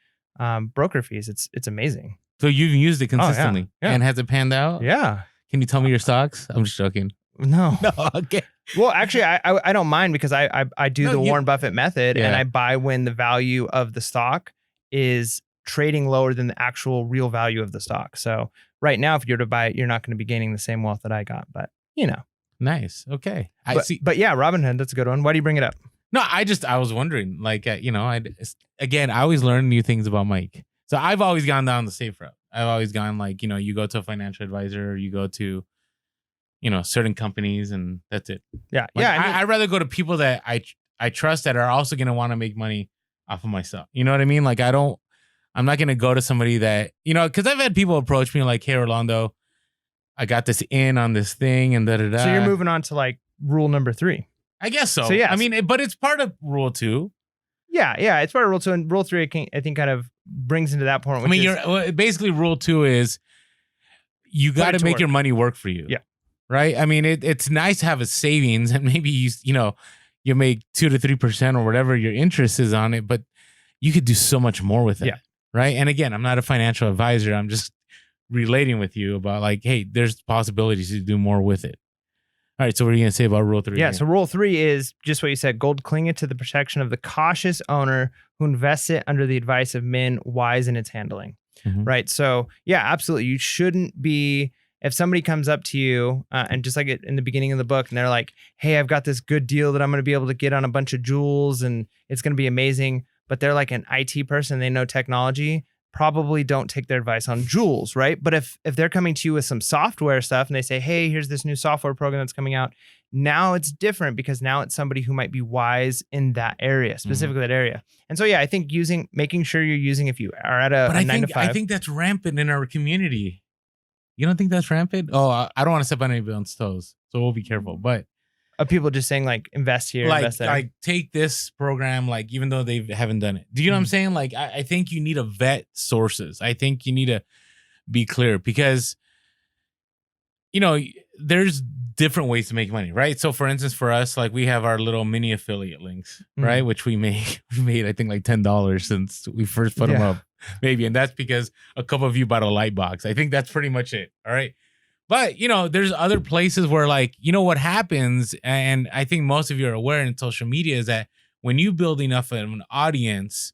broker fees. It's amazing. So you've used it consistently, yeah. And has it panned out? Yeah. Can you tell me your stocks? I'm just joking. No. Okay. Well, actually, I don't mind because I do Warren Buffett method, and I buy when the value of the stock is trading lower than the actual real value of the stock. So right now, if you're to buy it, you're not going to be gaining the same wealth that I got. But nice. Okay. I see. But yeah, Robinhood, that's a good one. Why do you bring it up? No, I was wondering, like, I always learn new things about Mike. So I've always gone down the safe route. I've always gone like, you go to a financial advisor, you go to, certain companies, and that's it. Yeah. Like, yeah. I'd rather go to people that I trust that are also going to want to make money off of myself. You know what I mean? Like, I'm not going to go to somebody that, because I've had people approach me like, hey, Orlando, I got this in on this thing and da-da-da. So you're moving on to like rule number 3. I guess so. So yeah. I mean, but it's part of rule 2. Yeah. It's part of rule 2. And rule 3, I think kind of brings into that point. Basically rule 2 is you got to make your money work for you. Yeah. Right. I mean, it's nice to have a savings and maybe you make 2 to 3% or whatever your interest is on it, but you could do so much more with it. Yeah. Right. And again, I'm not a financial advisor. I'm just relating with you about like, hey, there's possibilities to do more with it. All right. So what are you going to say about rule 3? Yeah. again? So rule 3 is just what you said. Gold clingeth to the protection of the cautious owner who invests it under the advice of men wise in its handling. Mhm. Right. So yeah, absolutely. You shouldn't be, if somebody comes up to you and just like in the beginning of the book and they're like, hey, I've got this good deal that I'm going to be able to get on a bunch of jewels and it's going to be amazing. But they're like an IT person, they know technology, probably don't take their advice on jewels, right? But if they're coming to you with some software stuff and they say, hey, here's this new software program that's coming out, now it's different because now it's somebody who might be wise in that area, specifically that area. And so, yeah, I think making sure you're using, if you are at a 9 to 5. I think that's rampant in our community. You don't think that's rampant? Oh, I don't want to step on anyone's toes, so we'll be careful. But Of people just saying like invest here, invest there. like take this program, like even though they haven't done it. Do you know what I'm saying? Like I think you need to vet sources. I think you need to be clear because there's different ways to make money, right? So for instance, for us, like we have our little mini affiliate links, right? Which we made I think like $10 since we first put them up, maybe. And that's because a couple of you bought a light box. I think that's pretty much it. All right. But there's other places where like, what happens, and I think most of you are aware in social media, is that when you build enough of an audience,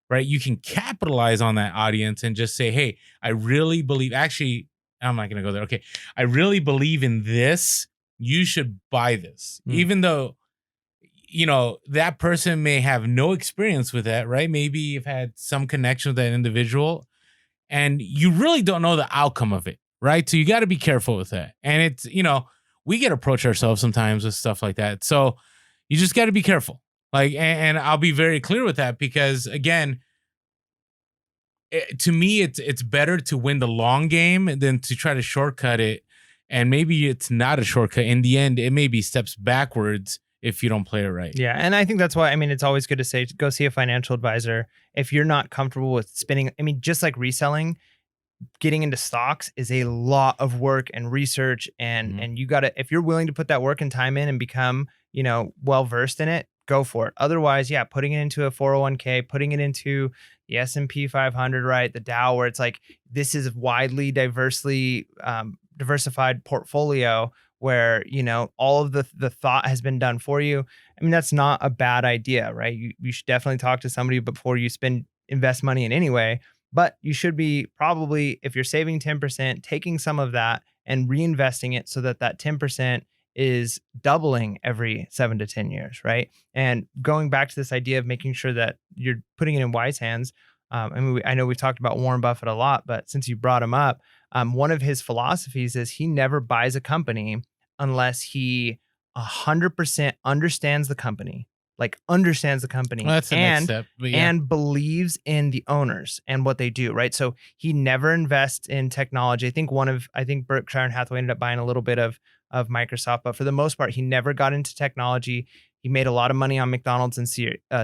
right, you can capitalize on that audience and just say, hey, I really believe, actually, I'm not going to go there. Okay. I really believe in this. You should buy this. Even though, that person may have no experience with that, right? Maybe you've had some connection with that individual and you really don't know the outcome of it, right? So you got to be careful with that. And it's, we get approached ourselves sometimes with stuff like that. So you just got to be careful. Like, and I'll be very clear with that because again, to me, it's better to win the long game than to try to shortcut it. And maybe it's not a shortcut. In the end, it may be steps backwards if you don't play it right. Yeah. And I think that's why, it's always good to say, go see a financial advisor. If you're not comfortable with spending, just like reselling, getting into stocks is a lot of work and research. And you got to, if you're willing to put that work and time in and become, well-versed in it, go for it. Otherwise, putting it into a 401k, putting it into the S&P 500, right? The Dow, where it's like, this is widely diversified portfolio where, all of the thought has been done for you. That's not a bad idea, right? You should definitely talk to somebody before you invest money in any way, but you should be probably, if you're saving 10%, taking some of that and reinvesting it so that 10% is doubling every 7 to 10 years, right? And going back to this idea of making sure that you're putting it in wise hands. I know we've talked about Warren Buffett a lot, but since you brought him up, one of his philosophies is he never buys a company unless he 100% understands the company, well, that's the next step, and believes in the owners and what they do, right? So he never invests in technology. I think Berkshire and Hathaway ended up buying a little bit of Microsoft, but for the most part, he never got into technology. He made a lot of money on McDonald's and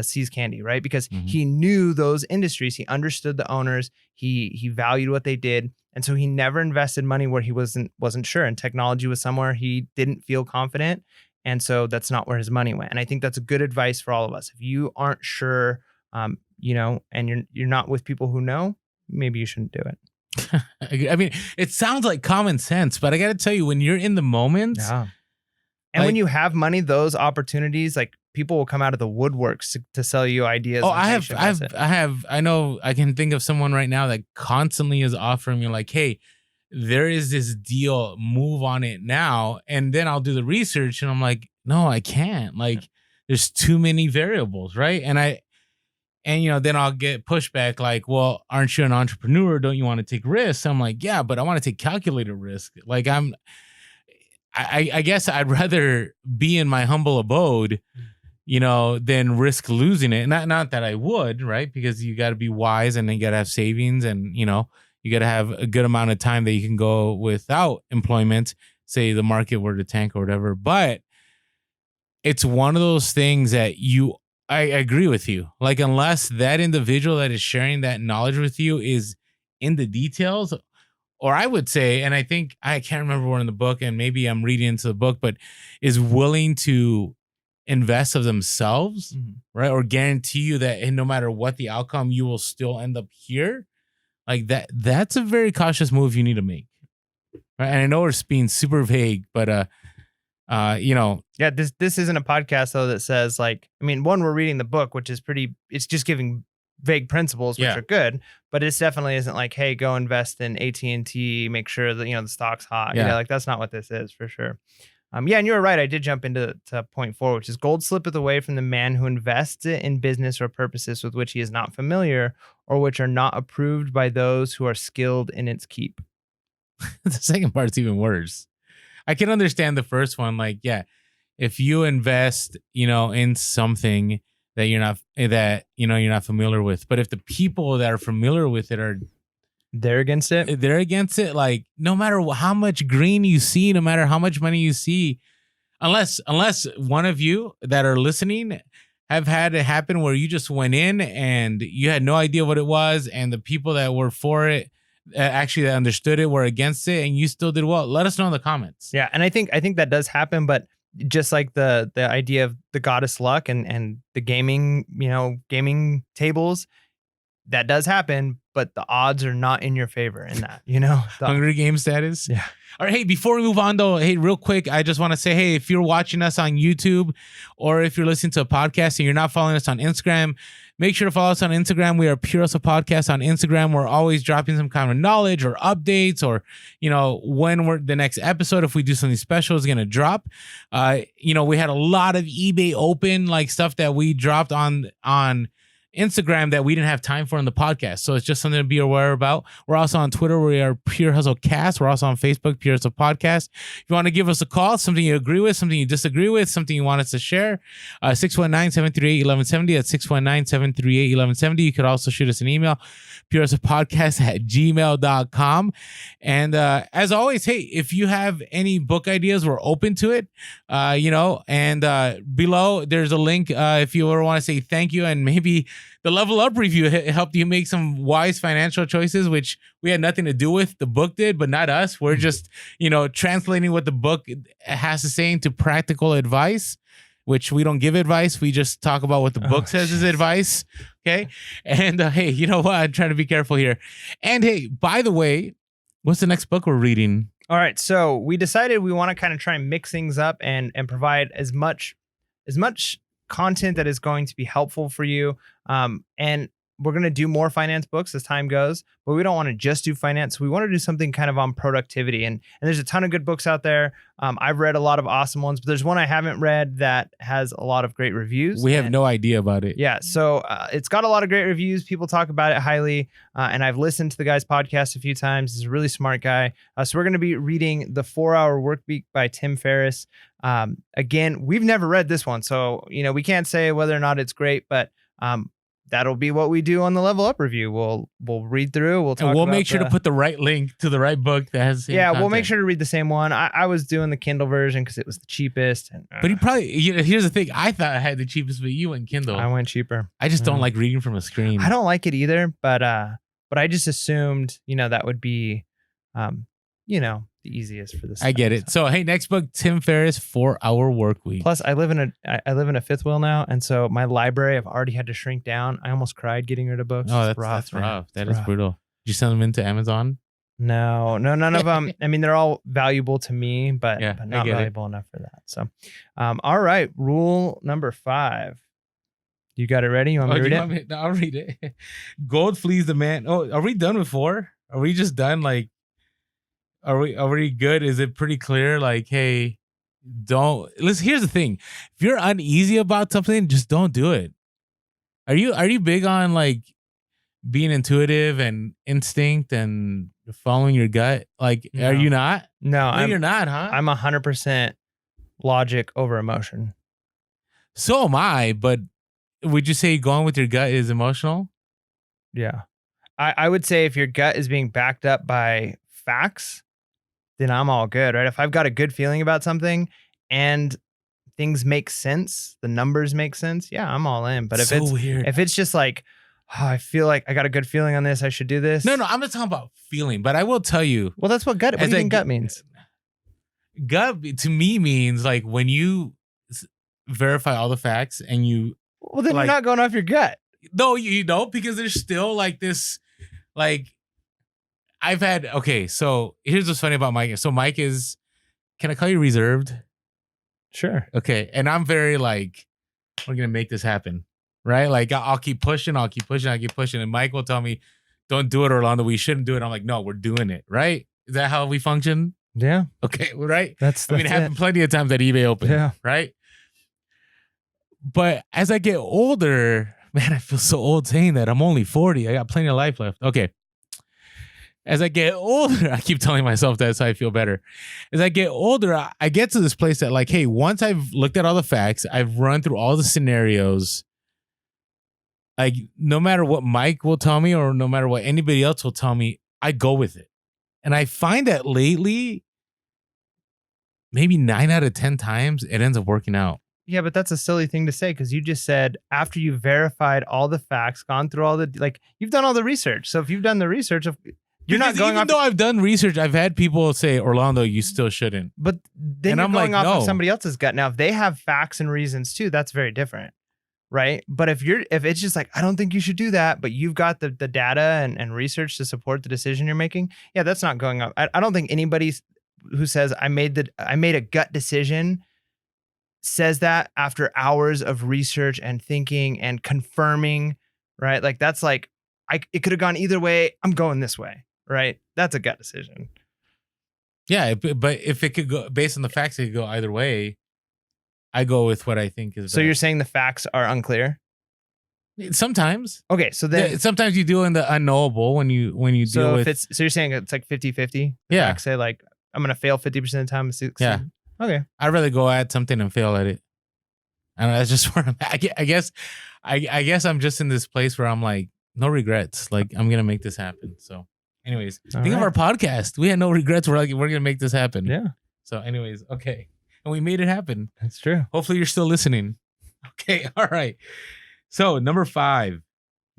See's Candy, right? Because he knew those industries. He understood the owners. He valued what they did. And so he never invested money where he wasn't sure. And technology was somewhere he didn't feel confident. And so that's not where his money went. And I think that's a good advice for all of us. If you aren't sure, and you're not with people who know, maybe you shouldn't do it. It sounds like common sense, but I got to tell you, when you're in the moment, and when you have money, those opportunities, like people will come out of the woodworks to sell you ideas. Oh, I know I can think of someone right now that constantly is offering me like, hey, there is this deal, move on it now. And then I'll do the research and I'm like, no, I can't. Like there's too many variables, right? And then I'll get pushback like, well, aren't you an entrepreneur? Don't you want to take risks? I'm like, yeah, but I want to take calculated risk. Like I guess I'd rather be in my humble abode, than risk losing it. Not that I would, right? Because you got to be wise and then you got to have savings and, you got to have a good amount of time that you can go without employment, say the market were to tank or whatever. But it's one of those things that I agree with you. Like, unless that individual that is sharing that knowledge with you is in the details, or I would say, and I think, I can't remember where in the book, and maybe I'm reading into the book, but is willing to invest of themselves, right? Or guarantee you that no matter what the outcome, you will still end up here. Like that's a very cautious move you need to make. Right? And I know we're being super vague, but this isn't a podcast though that says like, one, we're reading the book, which is it's just giving vague principles, which are good, but it definitely isn't like, hey, go invest in AT&T, make sure that the stock's hot. Like that's not what this is for sure. And you were right. I did jump into point 4, which is gold slippeth away from the man who invests it in business or purposes with which he is not familiar or which are not approved by those who are skilled in its keep. The second part's even worse. I can understand the first one. Like, yeah, if you invest, in something that you're not familiar with, but if the people that are familiar with it are they're against it. They're against it. Like, no matter how much green you see, no matter how much money you see, unless one of you that are listening have had it happen where you just went in and you had no idea what it was, and the people that were for it, actually that understood it, were against it, and you still did well. Let us know in the comments. Yeah, and I think that does happen, but just like the idea of the goddess luck and the gaming, gaming tables, that does happen, but the odds are not in your favor in that, Hungry Game status. Yeah. All right. Hey, before we move on though, hey, real quick, I just want to say, hey, if you're watching us on YouTube or if you're listening to a podcast and you're not following us on Instagram, make sure to follow us on Instagram. We are Pure Hustle Podcast on Instagram. We're always dropping some kind of knowledge or updates, or, when the next episode, if we do something special, is going to drop. We had a lot of eBay open, like stuff that we dropped on Instagram that we didn't have time for in the podcast. So it's just something to be aware about. We're also on Twitter. We are Pure Hustle Cast. We're also on Facebook, Pure Hustle Podcast. If you want to give us a call, something you agree with, something you disagree with, something you want us to share, 619-738-1170. That's 619-738-1170. You could also shoot us an email, purehustlepodcast@gmail.com. And as always, hey, if you have any book ideas, we're open to it. And below there's a link if you ever want to say thank you, and maybe the Level Up review helped you make some wise financial choices, which we had nothing to do with. The book did, but not us. We're just, translating what the book has to say into practical advice, which we don't give advice. We just talk about what the book says is advice. Okay. And hey, you know what? I'm trying to be careful here. And hey, by the way, what's the next book we're reading? All right. So we decided we want to kind of try and mix things up and provide as much content that is going to be helpful for you. And we're going to do more finance books as time goes, but we don't want to just do finance. We want to do something kind of on productivity. And there's a ton of good books out there. I've read a lot of awesome ones, but there's one I haven't read that has a lot of great reviews. We have no idea about it. Yeah. So it's got a lot of great reviews. People talk about it highly. And I've listened to the guy's podcast a few times. He's a really smart guy. So we're going to be reading The 4-Hour Workweek by Tim Ferriss. Again, we've never read this one, so we can't say whether or not it's great, but that'll be what we do on the Level Up review. We'll read through. We'll talk. And we'll make sure to put the right link to the right book that has. We'll make sure to read the same one. I was doing the Kindle version because it was the cheapest. But you probably, here's the thing. I thought I had the cheapest, but you went Kindle. I went cheaper. I just don't like reading from a screen. I don't like it either, but I just assumed that would be, the easiest for this. I get it. So hey, next book, Tim Ferriss, 4-Hour Workweek. Plus, I live in a fifth wheel now, and so my library I've already had to shrink down. I almost cried getting rid of books. Oh, that's rough. That is brutal. Did you send them into Amazon? No, none of them. I mean, they're all valuable to me, but not valuable enough for that. So, all right. Rule number 5. You got it ready? You want me to read it? No, I'll read it. Gold flees the man. Oh, are we done with 4? Are we just done? Like, are we good? Is it pretty clear? Like, hey, listen, here's the thing. If you're uneasy about something, just don't do it. Are you big on like being intuitive and instinct and following your gut? Like, No. Are you not? No, You're not, huh? I'm 100% logic over emotion. So am I, but would you say going with your gut is emotional? Yeah. I would say if your gut is being backed up by facts, then I'm all good, right? If I've got a good feeling about something and things make sense, the numbers make sense, yeah, I'm all in. But if it's just like, I feel like I got a good feeling on this, I should do this. No, I'm not talking about feeling, but I will tell you. Well, that's what gut. What do you think gut means? Gut to me means like when you verify all the facts and you. Well, then you're not going off your gut. No, you don't, because there's still like this, like. So here's what's funny about Mike. So Mike is, can I call you reserved? Sure. Okay. And I'm very like, we're going to make this happen. Right? Like I'll keep pushing. And Mike will tell me, don't do it, Orlando. We shouldn't do it. I'm like, no, we're doing it. Right? Is that how we function? Yeah. Okay. Right. That's it happened plenty of times at eBay Open. Yeah. Right. But as I get older, man, I feel so old saying that. I'm only 40. I got plenty of life left. Okay. As I get older, I keep telling myself that so I feel better. As I get older, I get to this place that like, hey, once I've looked at all the facts, I've run through all the scenarios, like no matter what Mike will tell me or no matter what anybody else will tell me, I go with it. And I find that lately, maybe 9 out of 10 times, it ends up working out. Yeah, but that's a silly thing to say because you just said after you've verified all the facts, gone through all the, like, you've done all the research. So if you've done the research, you're not going even off. Though I've done research, I've had people say, Orlando, you still shouldn't. But then And you're I'm going like, off no. of somebody else's gut. Now, if they have facts and reasons too, that's very different. Right. But if it's just like, I don't think you should do that, but you've got the data and research to support the decision you're making. Yeah, that's not going up. I don't think anybody who says I made a gut decision says that after hours of research and thinking and confirming, right? Like that's like, it could have gone either way. I'm going this way, right? That's a gut decision. Yeah, but if it could go based on the facts, it could go either way. I go with what I think is. So you're saying the facts are unclear? Sometimes. Okay, so then sometimes you do in the unknowable when you deal with. So you're saying it's like 50-50? Yeah. Facts say like I'm gonna fail 50% of the time and succeed. Yeah. Okay. I'd rather go at something and fail at it. And that's just where I'm at. I guess I'm just in this place where I'm like, no regrets. Like I'm gonna make this happen. So, anyways, think of our podcast. We had no regrets. We're gonna make this happen. Yeah. So, anyways, okay, and we made it happen. That's true. Hopefully, you're still listening. Okay. All right. So, number 5,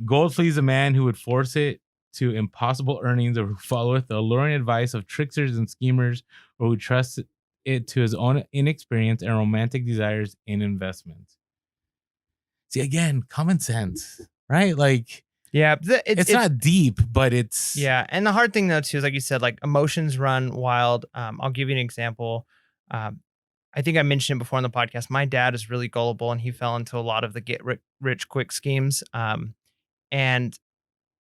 gold flees a man who would force it to impossible earnings, or who followeth the alluring advice of tricksters and schemers, or who trusts it to his own inexperience and romantic desires in investments. See, again, common sense, right? Like, yeah, it's not deep, but it's. Yeah. And the hard thing though, too, is like you said, like emotions run wild. I'll give you an example. I think I mentioned it before on the podcast. My dad is really gullible and he fell into a lot of the get rich quick schemes. And,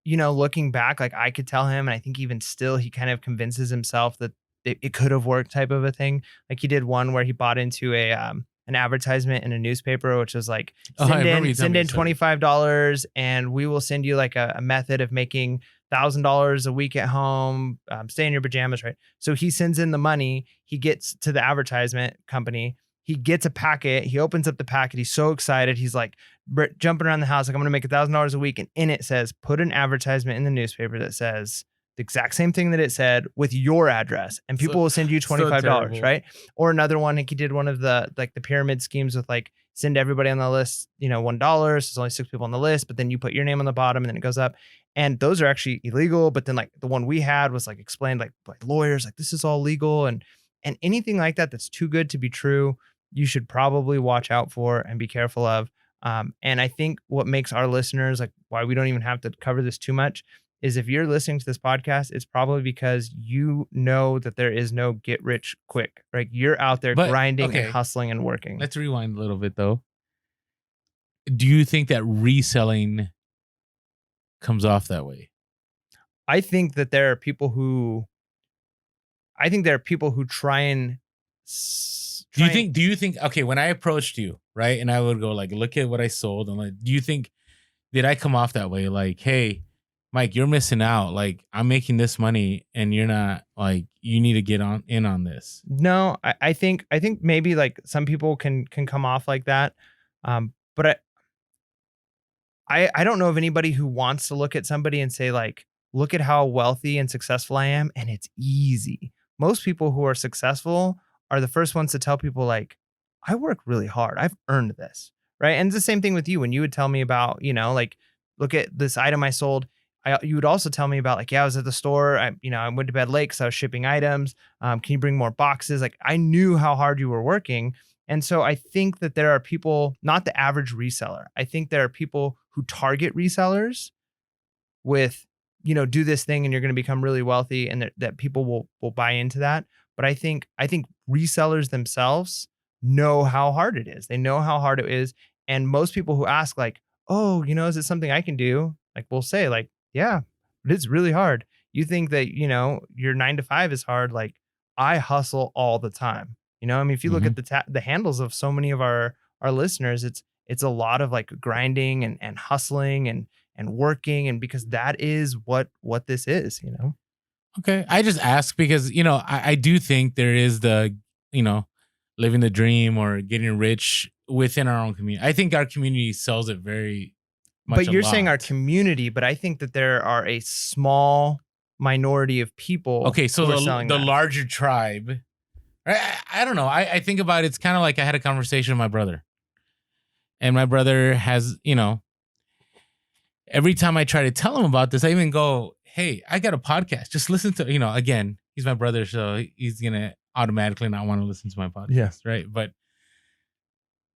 looking back, like I could tell him, and I think even still, he kind of convinces himself that it could have worked type of a thing. Like he did one where he bought into an advertisement in a newspaper, which was like, send in $25 and we will send you like a method of making $1,000 a week at home, stay in your pajamas, right? So he sends in the money, he gets to the advertisement company, he gets a packet, he opens up the packet, he's so excited, he's like jumping around the house, like I'm gonna make $1,000 a week, and in it says, put an advertisement in the newspaper that says the exact same thing that it said with your address, and people will send you $25, right? Or another one, like he did one of the pyramid schemes with like send everybody on the list, $1. So there's only 6 people on the list, but then you put your name on the bottom and then it goes up. And those are actually illegal. But then like the one we had was like explained like by lawyers, like this is all legal, and anything like that that's too good to be true, you should probably watch out for and be careful of. And I think what makes our listeners, like why we don't even have to cover this too much, is if you're listening to this podcast, it's probably because you know that there is no get rich quick, right? You're out there grinding and hustling and working. Let's rewind a little bit though. Do you think that reselling comes off that way? I think that there are people who try and. Do you think, okay, when I approached you, right, and I would go like, look at what I sold, and like, do you think, did I come off that way? Like, hey, Mike, you're missing out. Like, I'm making this money and you're not, like, you need to get in on this. No, I think maybe like some people can come off like that. But I don't know of anybody who wants to look at somebody and say like, look at how wealthy and successful I am. And it's easy. Most people who are successful are the first ones to tell people like, I work really hard. I've earned this. Right. And it's the same thing with you when you would tell me about, like, look at this item I sold. You would also tell me about like, yeah, I was at the store. I went to bed late because I was shipping items. Can you bring more boxes? Like I knew how hard you were working. And so I think that there are people, not the average reseller. I think there are people who target resellers with, do this thing and you're going to become really wealthy, and that people will buy into that. But I think resellers themselves know how hard it is. They know how hard it is. And most people who ask like, oh, is it something I can do? Like we'll say like, yeah, but it's really hard. You think that, your 9 to 5 is hard. Like I hustle all the time. I mean, if you look at the handles of so many of our listeners, it's a lot of like grinding and hustling and working. And because that is what this is, Okay. I just ask because, I do think there is the, living the dream or getting rich within our own community. I think our community sells it very much. But you're saying our community, but I think that there are a small minority of people. Okay, so who are selling the that. larger tribe. I don't know. I think about it. It's kind of like I had a conversation with my brother, and my brother has, every time I try to tell him about this, I even go, "Hey, I got a podcast. Just listen to." Again, he's my brother, so he's gonna automatically not want to listen to my podcast, Yeah. right? But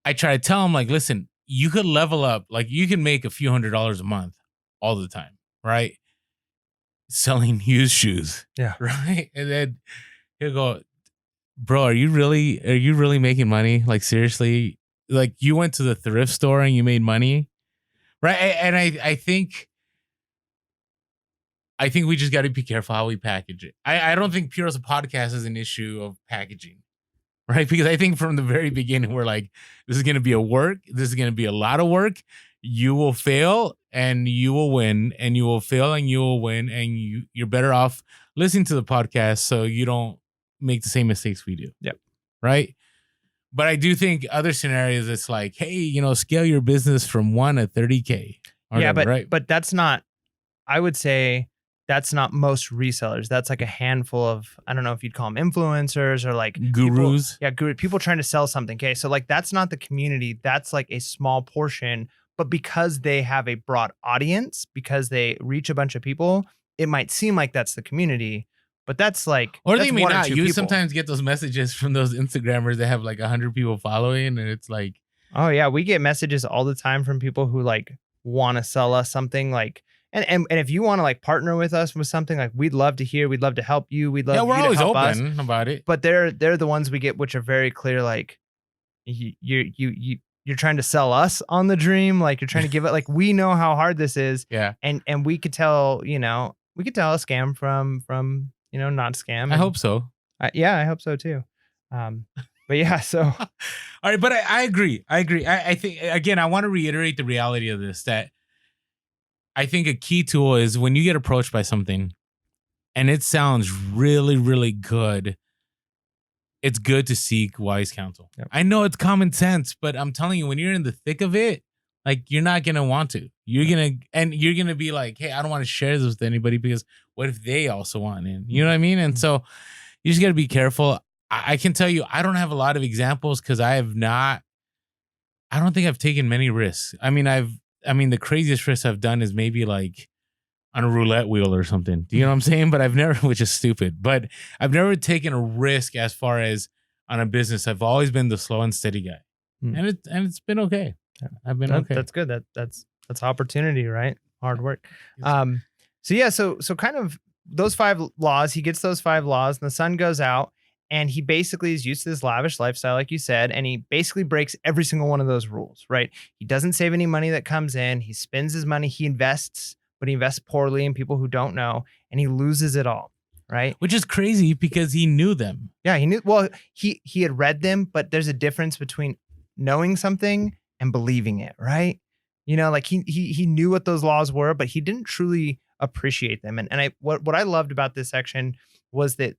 I try to tell him, like, listen, you could level up, like, you can make a few $100s a month all the time, right? Selling used shoes, Yeah. right? And then he'll go, bro, are you really making money? Like, seriously? Like, you went to the thrift store and you made money, right? And I think we just got to be careful how we package it. I don't think Puro's podcast is an issue of packaging, right? Because I think from the very beginning we're like, this is going to be this is going to be a lot of work. You will fail and you will win, and you will fail and you will win, and you're better off listening to the podcast so you don't make the same mistakes we do. Yep. Right. But I do think other scenarios, it's like, hey, scale your business from 1 to 30K. Yeah, whatever, but that's not, I would say that's not most resellers. That's like a handful of, I don't know if you'd call them influencers or like gurus. People trying to sell something. Okay. So like, that's not the community. That's like a small portion, but because they have a broad audience, because they reach a bunch of people, it might seem like that's the community, but that's like, or that's they may not. You people. sometimes get those messages from those Instagrammers that have like 100 people following, and it's like, oh yeah, we get messages all the time from people who like want to sell us something, like, and if you want to like partner with us with something, like, we'd love to hear, we'd love to help you, we'd love we're you always to help open us. about it. But they're the ones we get, which are very clear, like, you're trying to sell us on the dream, like you're trying to give it, like, we know how hard this is, Yeah, and we could tell, a scam from not scam. I hope so. I hope so too. But yeah, so all right, but I agree. I think, again, I want to reiterate the reality of this, that I think a key tool is when you get approached by something and it sounds really, really good, it's good to seek wise counsel. Yep. I know it's common sense, but I'm telling you, when you're in the thick of it, like, you're not going to want to. You're going to be like, hey, I don't want to share this with anybody because what if they also want in? You know what I mean? And so you just got to be careful. I can tell you, I don't have a lot of examples because I don't think I've taken many risks. I mean, the craziest risk I've done is maybe like on a roulette wheel or something. Do you know what I'm saying? But I've never, which is stupid, but I've never taken a risk as far as on a business. I've always been the slow and steady guy. And it's been okay. I've been okay. That's good. That's opportunity, right? Hard work. So kind of those 5 laws, he gets those 5 laws, and the sun goes out, and he basically is used to this lavish lifestyle, like you said, and he basically breaks every single one of those rules, right? He doesn't save any money that comes in. He spends his money. He invests, but he invests poorly in people who don't know, and he loses it all, right? Which is crazy because he knew them. Yeah, he knew. Well, he had read them, but there's a difference between knowing something and believing it, right? Like he knew what those laws were, but he didn't truly appreciate them. And what I loved about this section was that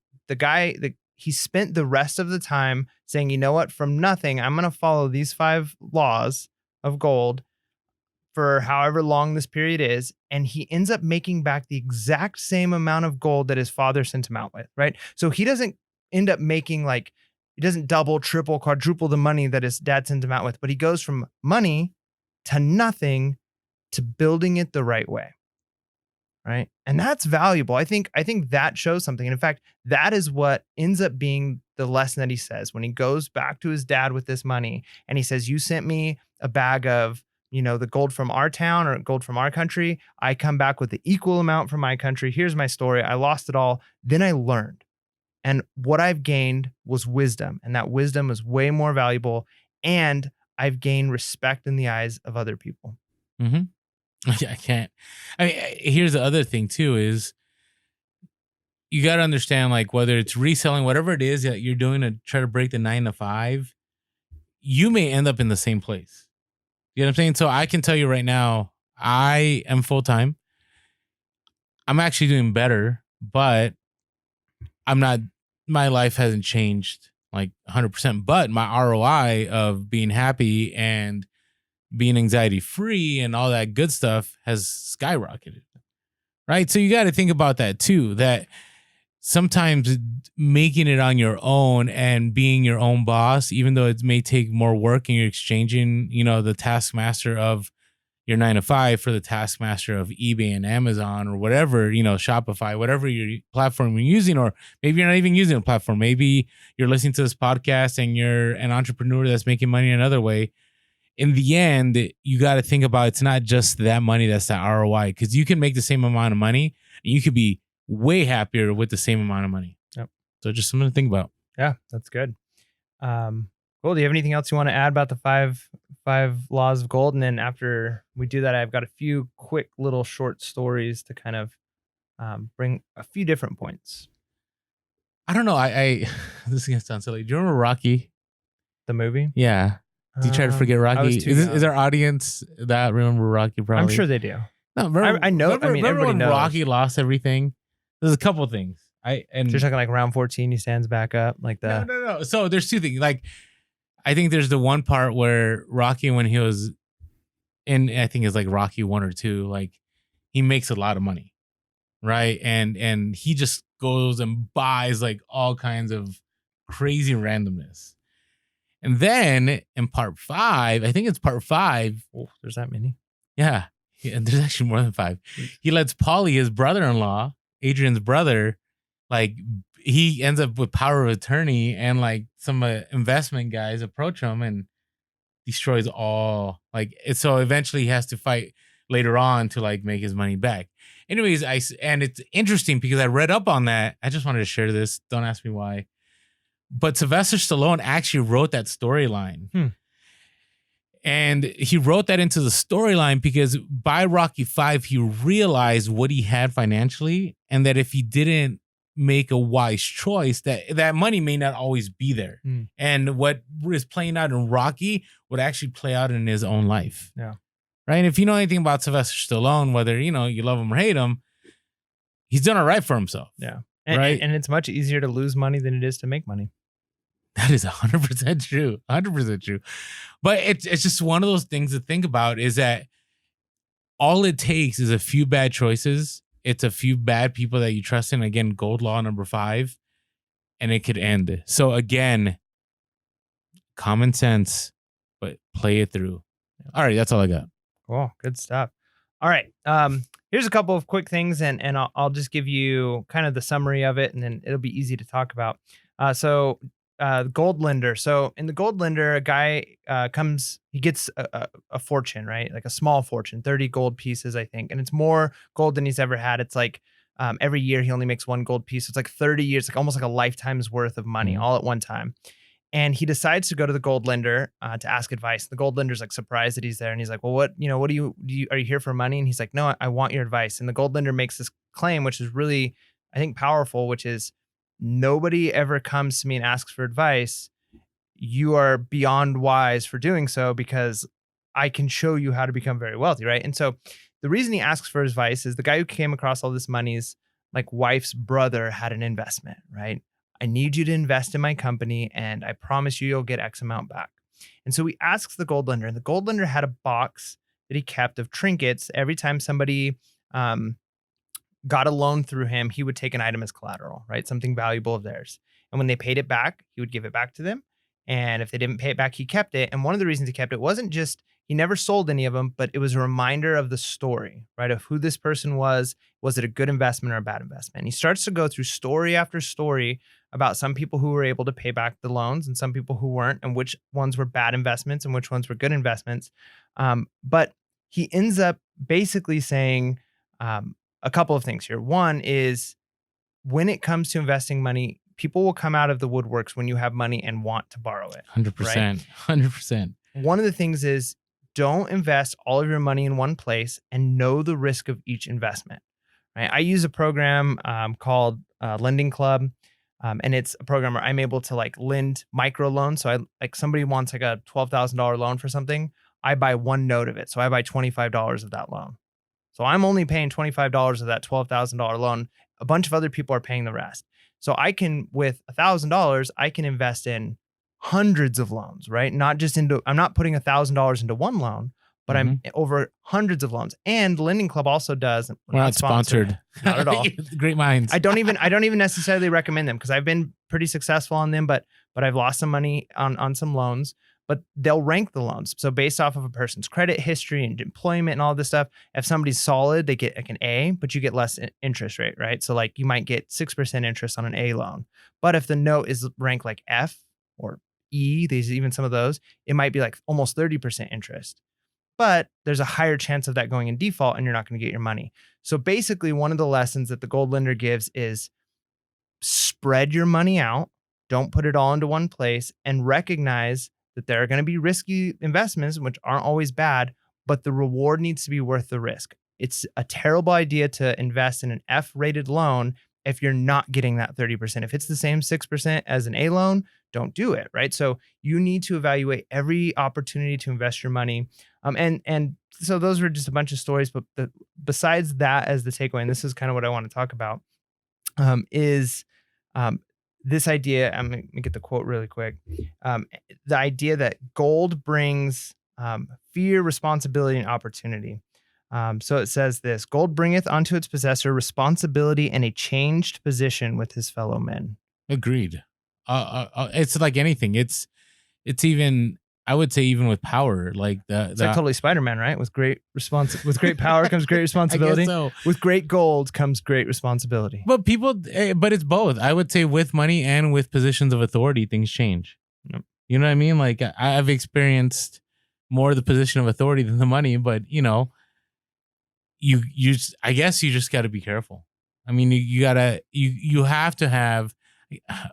he spent the rest of the time saying, you know what, from nothing, I'm going to follow these 5 laws of gold for however long this period is. And he ends up making back the exact same amount of gold that his father sent him out with, right? So he doesn't end up making he doesn't double, triple, quadruple the money that his dad sent him out with, but he goes from money to nothing to building it the right way. Right. And that's valuable. I think that shows something. And in fact, that is what ends up being the lesson that he says when he goes back to his dad with this money. And he says, you sent me a bag of, the gold from our town or gold from our country. I come back with the equal amount from my country. Here's my story. I lost it all. Then I learned. And what I've gained was wisdom. And that wisdom is way more valuable. And I've gained respect in the eyes of other people. Mm-hmm. I can't. I mean, here's the other thing too, is you got to understand, like, whether it's reselling, whatever it is that you're doing to try to break the 9 to 5, you may end up in the same place. You know what I'm saying? So I can tell you right now, I am full-time. I'm actually doing better, but I'm not, my life hasn't changed like 100%, but my ROI of being happy and being anxiety free and all that good stuff has skyrocketed. right? So you got to think about that too, that sometimes making it on your own and being your own boss, even though it may take more work and you're exchanging, the taskmaster of your 9 to 5 for the taskmaster of eBay and Amazon or whatever, Shopify, whatever your platform you're using, or maybe you're not even using a platform. Maybe you're listening to this podcast and you're an entrepreneur that's making money another way. In the end, you got to think about it's not just that money that's the ROI, because you can make the same amount of money and you could be way happier with the same amount of money. Yep. So just something to think about. Yeah, that's good. Cool. Do you have anything else you want to add about the five laws of gold? And then after we do that, I've got a few quick little short stories to kind of bring a few different points. I don't know. I this is gonna sound silly. Do you remember Rocky? The movie? Yeah. Do you try to forget Rocky? Is our audience that remember Rocky? Probably. I'm sure they do. No, remember, I know. Remember everybody when knows. Rocky lost everything? There's a couple things. Just talking like round 14, he stands back up like that. No. So there's two things. Like, I think there's the one part where Rocky, when he was in, I think it's like Rocky 1 or 2, like he makes a lot of money, right? And he just goes and buys like all kinds of crazy randomness. And then in part 5, I think it's part 5. Oh, there's that many. Yeah. And there's actually more than 5. He lets Paulie, his brother-in-law, Adrian's brother, like he ends up with power of attorney, and like some investment guys approach him and destroys all, like, so eventually he has to fight later on to like make his money back. Anyways, and it's interesting because I read up on that. I just wanted to share this. Don't ask me why. But Sylvester Stallone actually wrote that storyline. And he wrote that into the storyline because by Rocky 5, he realized what he had financially, and that if he didn't make a wise choice, that money may not always be there. And what is playing out in Rocky would actually play out in his own life. Yeah. Right. And if you know anything about Sylvester Stallone, whether, you love him or hate him, he's done all right for himself. Yeah. Right. And it's much easier to lose money than it is to make money. That is 100% true. 100% true. But it's just one of those things to think about, is that all it takes is a few bad choices. It's a few bad people that you trust in. Again, gold law number 5, and it could end. So again, common sense, but play it through. All right. That's all I got. Cool. Good stuff. All right. Here's a couple of quick things, and I'll just give you kind of the summary of it, and then it'll be easy to talk about. Gold lender. So in the gold lender, a guy comes, he gets a fortune, right? Like a small fortune, 30 gold pieces, I think. And it's more gold than he's ever had. It's like every year he only makes 1 gold piece. So it's like 30 years, like almost like a lifetime's worth of money all at one time. And he decides to go to the gold lender to ask advice. The gold lender's like surprised that he's there. And he's like, well, what are you here for money? And he's like, no, I want your advice. And the gold lender makes this claim, which is really, I think, powerful, which is, nobody ever comes to me and asks for advice. You are beyond wise for doing so, because I can show you how to become very wealthy, right? And so the reason he asks for advice is the guy who came across all this money's like wife's brother had an investment, right? I need you to invest in my company, and I promise you'll get X amount back. And so he asks the gold lender, and the gold lender had a box that he kept of trinkets. Every time somebody got a loan through him, he would take an item as collateral, right? Something valuable of theirs. And when they paid it back, he would give it back to them. And if they didn't pay it back, he kept it. And one of the reasons he kept it wasn't just, he never sold any of them, but it was a reminder of the story, right? Of who this person was. Was it a good investment or a bad investment? And he starts to go through story after story about some people who were able to pay back the loans and some people who weren't, and which ones were bad investments and which ones were good investments. But he ends up basically saying, a couple of things here. One is, when it comes to investing money, people will come out of the woodworks when you have money and want to borrow it. 100%. Right? 100%. One of the things is, don't invest all of your money in one place, and know the risk of each investment. Right? I use a program called Lending Club. And it's a program where I'm able to like lend micro loans. So somebody wants like a $12,000 loan for something. I buy 1 note of it. So I buy $25 of that loan. So I'm only paying $25 of that $12,000 loan. A bunch of other people are paying the rest. So I can, with $1,000, I can invest in hundreds of loans, right? Not just I'm not putting $1,000 into one loan, but I'm over hundreds of loans. And Lending Club also does. We're not sponsored. Not at all. Great minds. I don't even necessarily recommend them because I've been pretty successful on them, but I've lost some money on some loans. But they'll rank the loans. So based off of a person's credit history and employment and all this stuff, if somebody's solid, they get like an A, but you get less interest rate, right? So like you might get 6% interest on an A loan. But if the note is ranked like F or E, there's even some of those, it might be like almost 30% interest. But there's a higher chance of that going in default and you're not going to get your money. So basically one of the lessons that the gold lender gives is spread your money out. Don't put it all into one place, and recognize that there are going to be risky investments, which aren't always bad, but the reward needs to be worth the risk. It's a terrible idea to invest in an F-rated loan if you're not getting that 30%. If it's the same 6% as an A loan, don't do it, right? So you need to evaluate every opportunity to invest your money. And so those were just a bunch of stories, but besides that as the takeaway, and this is kind of what I want to talk about, is this idea. I'm going to get the quote really quick. The idea that gold brings fear, responsibility, and opportunity. So it says this: gold bringeth unto its possessor responsibility and a changed position with his fellow men. Agreed. It's like anything. It's even, I would say, even with power, like it's like totally Spider-Man, right? With great power comes great responsibility. I guess so. With great gold comes great responsibility. But but it's both. I would say with money and with positions of authority, things change. Yep. You know what I mean? Like I've experienced more the position of authority than the money, but you I guess you just got to be careful. I mean, you have to have,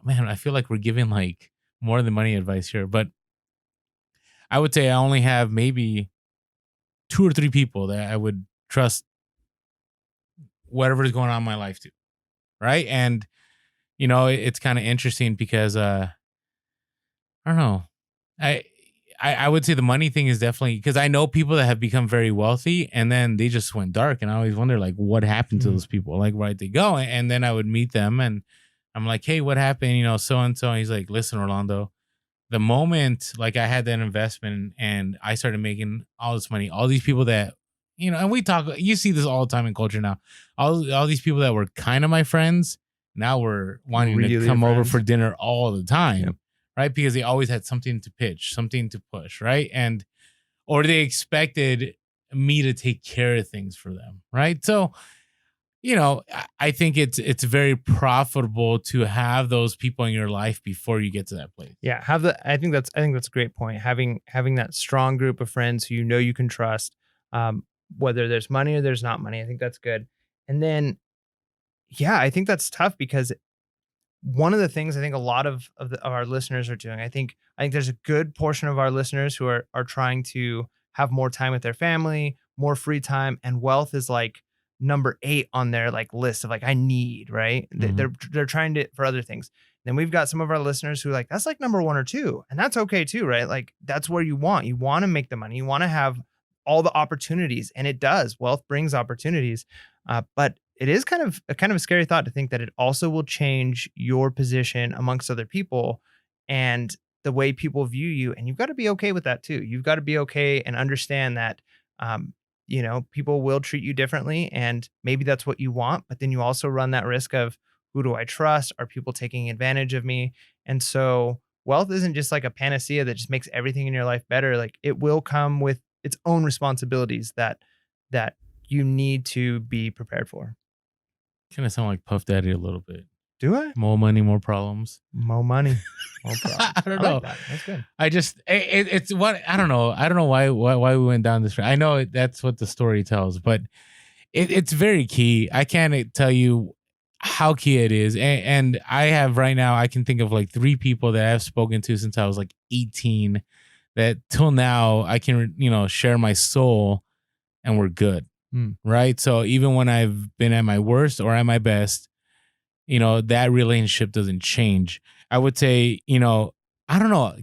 man, I feel like we're giving like more than money advice here, but I would say I only have maybe 2 or 3 people that I would trust whatever is going on in my life to. Right. And, it's kind of interesting because, I don't know. I would say the money thing is definitely, because I know people that have become very wealthy and then they just went dark. And I always wonder, like, what happened to those people? Like, where'd they go? And then I would meet them and I'm like, hey, what happened? So-and-so. And he's like, listen, Orlando, the moment like I had that investment and I started making all this money, all these people that, and we talk, you see this all the time in culture now, all these people that were kind of my friends, now we're wanting to come over for dinner all the time. Yep. Right? Because they always had something to pitch, something to push, right? Or they expected me to take care of things for them, right? So, I think it's very profitable to have those people in your life before you get to that place. Yeah, I think that's a great point. Having that strong group of friends who you can trust, whether there's money or there's not money. I think that's good. And then, yeah, I think that's tough because one of the things I think a lot of our listeners are doing, I think there's a good portion of our listeners who are trying to have more time with their family, more free time, and wealth is like number 8 on their like list of like I need, right? Mm-hmm. They're trying to for other things. Then we've got some of our listeners who like that's like number 1 or 2, and that's okay too, right? Like that's where you want to make the money, you want to have all the opportunities, and it does. Wealth brings opportunities, but it is kind of a scary thought to think that it also will change your position amongst other people and the way people view you. And you've got to be okay with that too. You've got to be okay and understand that, people will treat you differently, and maybe that's what you want, but then you also run that risk of who do I trust? Are people taking advantage of me? And so wealth isn't just like a panacea that just makes everything in your life better. Like it will come with its own responsibilities that you need to be prepared for. Kind of sound like Puff Daddy a little bit. Do I? More money, more problems. More money, more problems. I don't know. Like that. That's good. I just it's what I don't know. I don't know why we went down this road. I know that's what the story tells, but it's very key. I can't tell you how key it is. And I have right now, I can think of like 3 people that I've spoken to since I was like 18 that till now I can, share my soul and we're good. Right. So even when I've been at my worst or at my best, that relationship doesn't change. I would say, I don't know.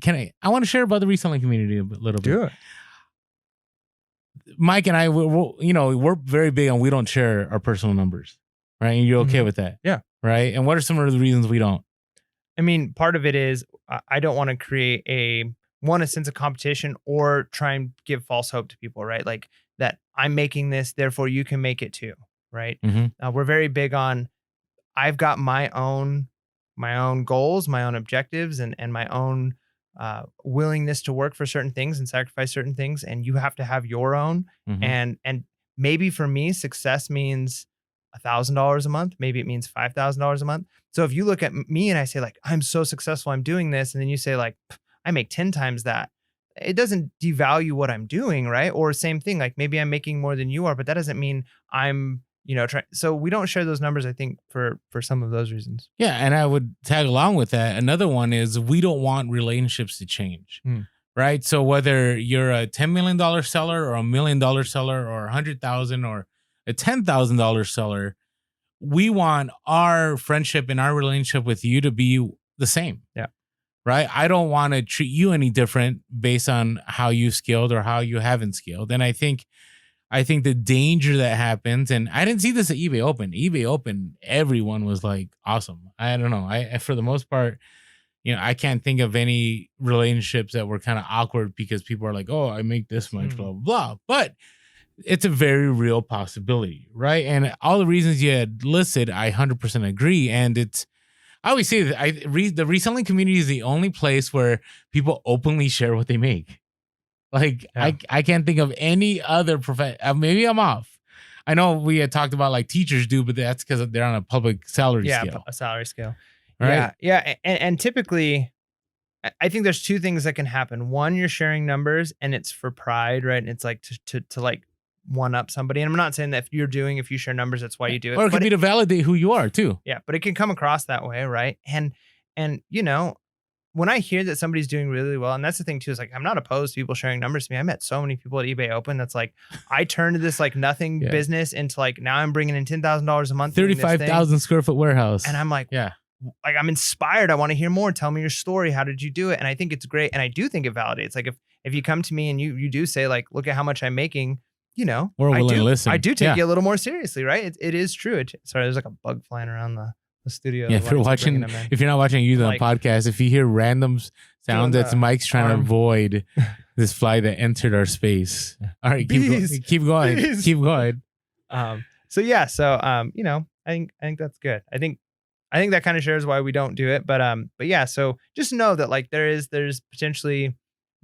I want to share about the reselling community a little bit. Do it. Mike and I, we're very big on we don't share our personal numbers. Right. And you're okay with that. Yeah. Right. And what are some of the reasons we don't? I mean, part of it is I don't want to create a one, a sense of competition, or try and give false hope to people, right? Like that I'm making this, therefore you can make it too, right? Mm-hmm. We're very big on I've got my own goals, my own objectives, and my own willingness to work for certain things and sacrifice certain things, and you have to have your own. Mm-hmm. And maybe for me, success means $1,000 a month. Maybe it means $5,000 a month. So if you look at me and I say like I'm so successful, I'm doing this, and then you say like I make 10 times that, it doesn't devalue what I'm doing, right? Or same thing, like maybe I'm making more than you are, but that doesn't mean I'm try. So we don't share those numbers, I think, for some of those reasons. Yeah, and I would tag along with that. Another one is we don't want relationships to change, right? So whether you're a $10 million seller or $1 million seller or 100,000 or a $10,000 seller, we want our friendship and our relationship with you to be the same. Yeah. Right? I don't want to treat you any different based on how you scaled or how you haven't scaled. And I think the danger that happens, and I didn't see this at eBay Open. eBay Open, everyone was like, awesome. I don't know. I for the most part, I can't think of any relationships that were kind of awkward because people are like, oh, I make this much, blah, blah, blah. But it's a very real possibility, right? And all the reasons you had listed, I 100% agree. And I always say that the reselling community is the only place where people openly share what they make. Like, yeah. I can't think of any other profession. Maybe I'm off. I know we had talked about like teachers do, but that's because they're on a public salary scale. Yeah, a salary scale. Right? Yeah. And typically, I think there's two things that can happen. One, you're sharing numbers and it's for pride, right? And it's like to like one up somebody. And I'm not saying that if you share numbers, that's why you do it. Or it could be to validate who you are too. Yeah, but it can come across that way, right? And when I hear that somebody's doing really well, and that's the thing too, is like, I'm not opposed to people sharing numbers to me. I met so many people at eBay Open. That's like, I turned this like nothing business into like, now I'm bringing in $10,000 a month. 35,000 square foot warehouse. And I'm like, like I'm inspired. I want to hear more. Tell me your story. How did you do it? And I think it's great. And I do think it validates. Like if you come to me and you do say like, look at how much I'm making, we're willing to listen. I do take you a little more seriously, right? It is true. Sorry, there's like a bug flying around the studio. Yeah, if you're not watching you on the podcast, if you hear random sounds, that's Mike's trying to avoid this fly that entered our space. All right, keep going. I think that's good. I think that kind of shares why we don't do it. But yeah, so just know that like there's potentially,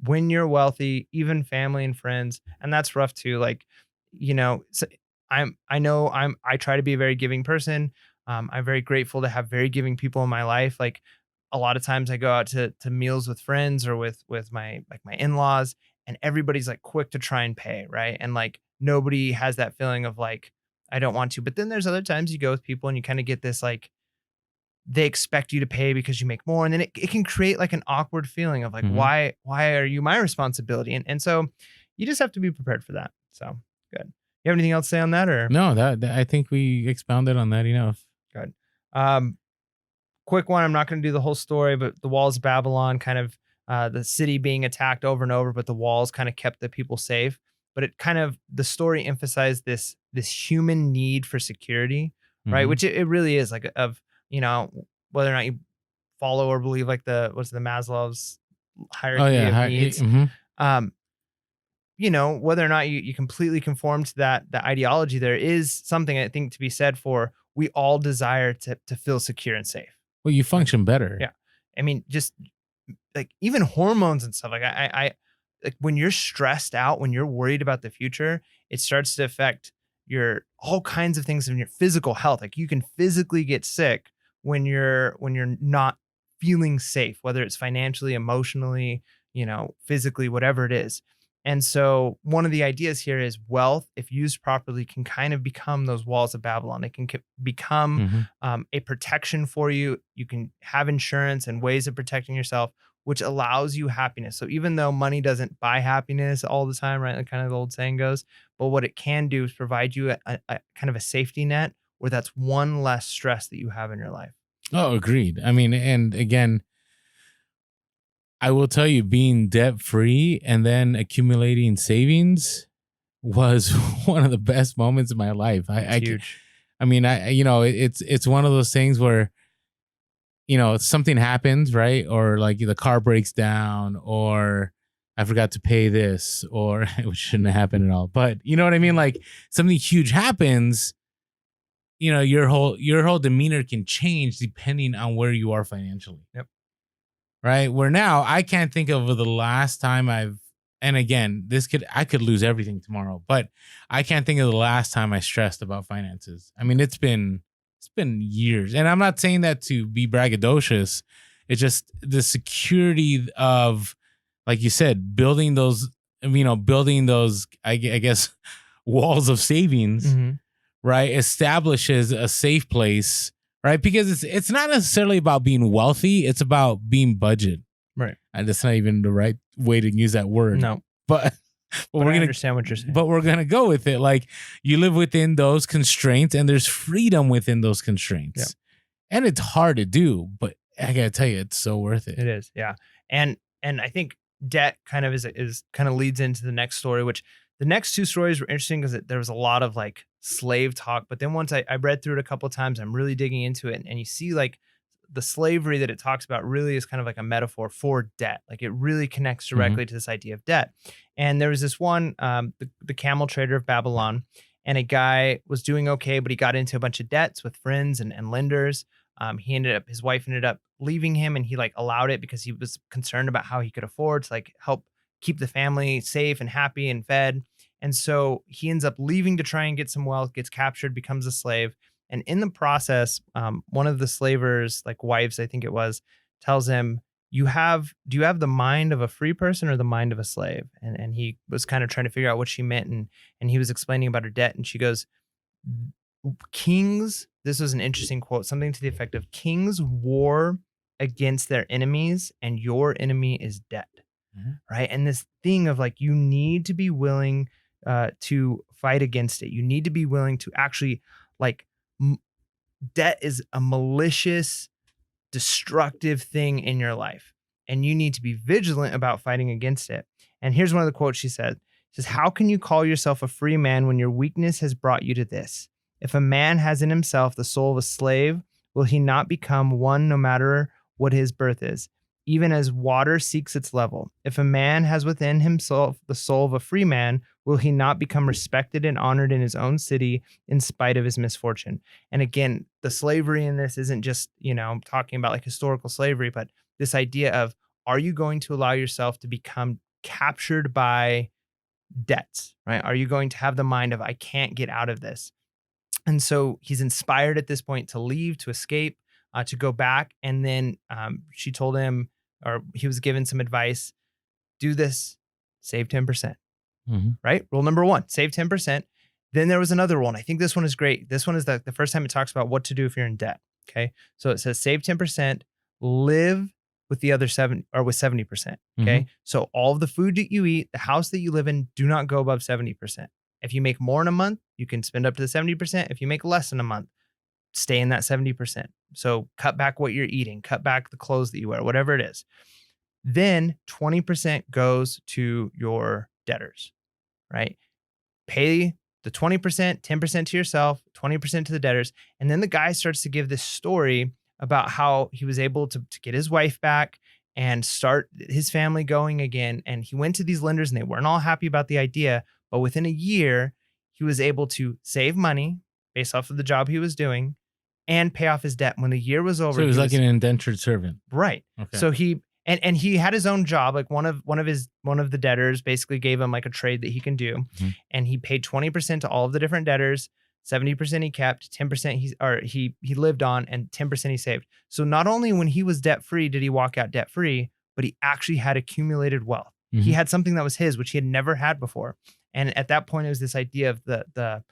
when you're wealthy, even family and friends, and that's rough too. Like, so I try to be a very giving person. I'm very grateful to have very giving people in my life. Like a lot of times I go out to meals with friends or with my in-laws, and everybody's like quick to try and pay, right? And like nobody has that feeling of like, I don't want to. But then there's other times you go with people and you kind of get this like, they expect you to pay because you make more. And then it can create like an awkward feeling of like, why are you my responsibility? And so you just have to be prepared for that. So good. You have anything else to say on that, or? No, that I think we expounded on that enough. Good. Quick one. I'm not going to do the whole story, but the walls of Babylon, kind of the city being attacked over and over, but the walls kind of kept the people safe. But it kind of, the story emphasized this human need for security, right? Which it really is, like of, whether or not you follow or believe like what's the Maslow's hierarchy of needs. Whether or not you completely conform to the ideology, there is something I think to be said for, we all desire to feel secure and safe. Well, you function better. Yeah. I mean, just like even hormones and stuff, like I like when you're stressed out, when you're worried about the future, it starts to affect your all kinds of things in your physical health. Like you can physically get sick when you're not feeling safe, whether it's financially, emotionally, physically, whatever it is. And so one of the ideas here is wealth, if used properly, can kind of become those walls of Babylon. It can become a protection for you. You can have insurance and ways of protecting yourself, which allows you happiness. So even though money doesn't buy happiness all the time, right? Like kind of the old saying goes, but what it can do is provide you a kind of a safety net where that's one less stress that you have in your life. Oh, agreed. I mean, and again, I will tell you, being debt free and then accumulating savings was one of the best moments of my life. Huge. I mean, it's one of those things where something happens, right? Or like the car breaks down, or I forgot to pay this, or which shouldn't have happened at all. But you know what I mean? Like something huge happens, your whole demeanor can change depending on where you are financially. Yep. Right? Where now I can't think of the last time and again, I could lose everything tomorrow, but I can't think of the last time I stressed about finances. I mean, it's been years. And I'm not saying that to be braggadocious. It's just the security of, like you said, building those, I guess, walls of savings, Mm-hmm. right? Establishes a safe place, right? Because it's not necessarily about being wealthy. It's about being budget. Right. And that's not even the right way to use that word. No. But we're gonna understand what you're saying. But we're gonna go with it. Like you live within those constraints, and there's freedom within those constraints. Yep. And it's hard to do, but I gotta tell you, it's so worth it. It is, yeah. And I think debt kind of is kind of leads into the next story, which the next two stories were interesting because there was a lot of like slave talk. But then once I read through it a couple of times, I'm really digging into it, and you see like the slavery that it talks about really is kind of like a metaphor for debt. Like it really connects directly to this idea of debt. And there was this one, the camel trader of Babylon, and a guy was doing okay, but he got into a bunch of debts with friends and lenders. His wife ended up leaving him, and he like allowed it because he was concerned about how he could afford to like help keep the family safe and happy and fed. And so he ends up leaving to try and get some wealth, gets captured, becomes a slave. And in the process, one of the slavers, like wives, I think it was, tells him, do you have the mind of a free person or the mind of a slave? And he was kind of trying to figure out what she meant. And he was explaining about her debt. And she goes, kings, this was an interesting quote, something to the effect of, kings war against their enemies and your enemy is debt. Right. And this thing of like, you need to be willing to fight against it. You need to be willing to actually like, debt is a malicious, destructive thing in your life, and you need to be vigilant about fighting against it. And here's one of the quotes she said. She says, how can you call yourself a free man when your weakness has brought you to this? If a man has in himself the soul of a slave, will he not become one no matter what his birth is? Even as water seeks its level. If a man has within himself the soul of a free man, will he not become respected and honored in his own city in spite of his misfortune? And again, the slavery in this isn't just, I'm talking about like historical slavery, but this idea of, are you going to allow yourself to become captured by debts, right? Are you going to have the mind of, I can't get out of this? And so he's inspired at this point to leave, to escape, to go back. And then she told him, or he was given some advice, do this, save 10%, right? Rule number one, save 10%. Then there was another one. I think this one is great. This one is the first time it talks about what to do if you're in debt. Okay. So it says save 10%, live with the other 70% or with 70%. Okay. So all of the food that you eat, the house that you live in, do not go above 70%. If you make more in a month, you can spend up to the 70%. If you make less in a month, stay in that 70%. So cut back what you're eating, cut back the clothes that you wear, whatever it is. Then 20% goes to your debtors, right? Pay the 20%, 10% to yourself, 20% to the debtors. And then the guy starts to give this story about how he was able to get his wife back and start his family going again. And he went to these lenders and they weren't all happy about the idea. But within a year, he was able to save money based off of the job he was doing and pay off his debt. When the year was over, so he was like an indentured servant, right? Okay. So he and he had his own job. Like one of the debtors basically gave him like a trade that he can do, and he paid 20% to all of the different debtors. 70% he kept, 10% he lived on, and 10% he saved. So not only when he was debt free did he walk out debt free, but he actually had accumulated wealth. He had something that was his, which he had never had before. And at that point, it was this idea of the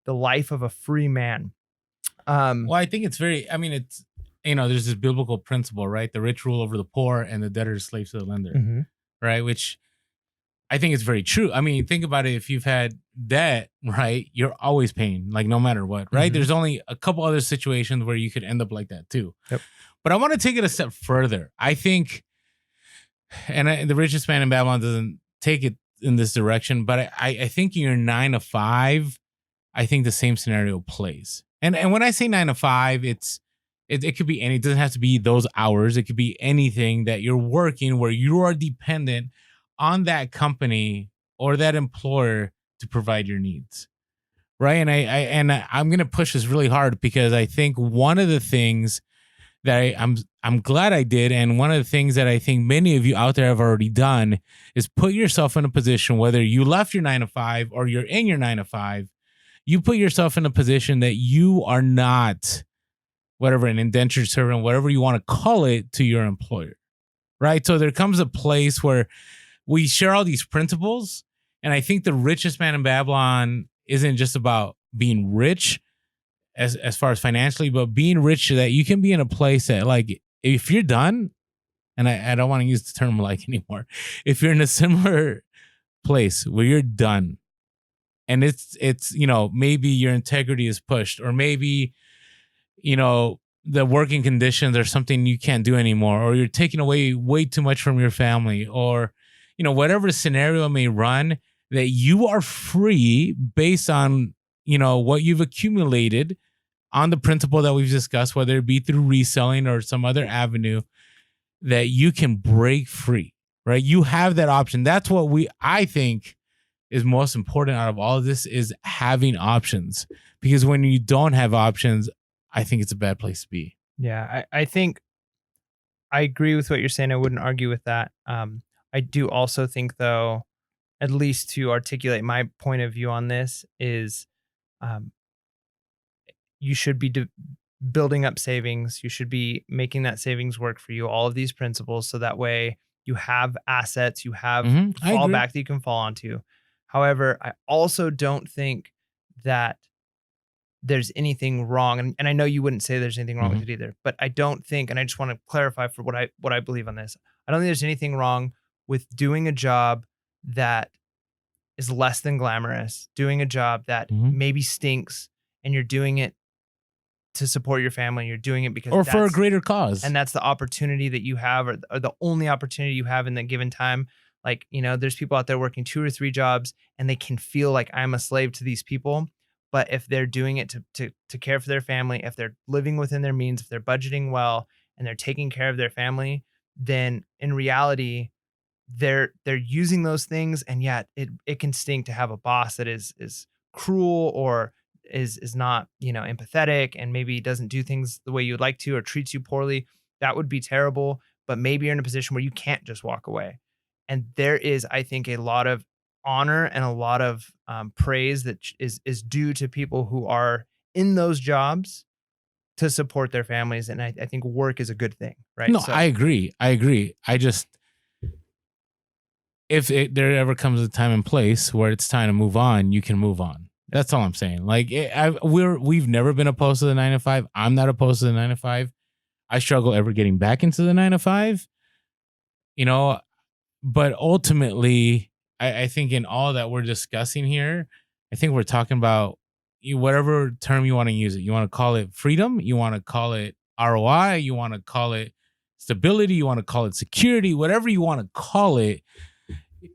life of a free man. Well, I think it's very, I mean, it's, there's this biblical principle, right? The rich rule over the poor and the debtor is slaves to the lender, right? Which I think is very true. I mean, think about it. If you've had debt, right, you're always paying, like no matter what, right? There's only a couple other situations where you could end up like that too. Yep. But I want to take it a step further. I think, and the richest man in Babylon doesn't take it in this direction, but I think in your 9 to 5, I think the same scenario plays. And when I say 9 to 5, it's It could be it doesn't have to be those hours. It could be anything that you're working where you are dependent on that company or that employer to provide your needs. Right. I'm going to push this really hard because I think one of the things that I'm glad I did, and one of the things that I think many of you out there have already done, is put yourself in a position, whether you left your 9 to 5 or you're in your 9 to 5, you put yourself in a position that you are not whatever, an indentured servant, whatever you want to call it, to your employer. Right. So there comes a place where we share all these principles. And I think the richest man in Babylon isn't just about being rich as far as financially, but being rich so that you can be in a place that, like, if you're done, and I don't want to use the term like anymore, if you're in a similar place where you're done and it's maybe your integrity is pushed, or maybe the working conditions are something you can't do anymore, or you're taking away way too much from your family, or whatever scenario may run, that you are free based on what you've accumulated on the principle that we've discussed, whether it be through reselling or some other avenue, that you can break free. Right? You have that option. That's what I think is most important out of all of this, is having options. Because when you don't have options, I think it's a bad place to be. Yeah, I think I agree with what you're saying. I wouldn't argue with that. I do also think, though, at least to articulate my point of view on this, is you should be building up savings. You should be making that savings work for you. All of these principles, so that way you have assets, you have fallback that you can fall onto. However, I also don't think that there's anything wrong, and I know you wouldn't say there's anything wrong with it either, but I don't think, and I just want to clarify for what I believe on this, I don't think there's anything wrong with doing a job that is less than glamorous, doing a job that maybe stinks, and you're doing it to support your family. You're doing it because or for a greater cause, and that's the opportunity that you have, or the only opportunity you have in that given time. Like, there's people out there working 2 or 3 jobs, and they can feel like, I'm a slave to these people. But if they're doing it to care for their family, if they're living within their means, if they're budgeting well, and they're taking care of their family, then in reality, they're using those things. And yet it can stink to have a boss that is cruel, or is not, empathetic, and maybe doesn't do things the way you would like to, or treats you poorly. That would be terrible. But maybe you're in a position where you can't just walk away. And there is, I think, a lot of honor and a lot of praise that is due to people who are in those jobs to support their families. And I think work is a good thing, right? No, I agree. I just, if there ever comes a time and place where it's time to move on, you can move on. That's all I'm saying. Like, we've never been opposed to the 9 to 5. I'm not opposed to the 9 to 5. I struggle ever getting back into the 9 to 5, but ultimately, I think in all that we're discussing here, I think we're talking about whatever term you want to use it. You want to call it freedom. You want to call it ROI. You want to call it stability. You want to call it security. Whatever you want to call it,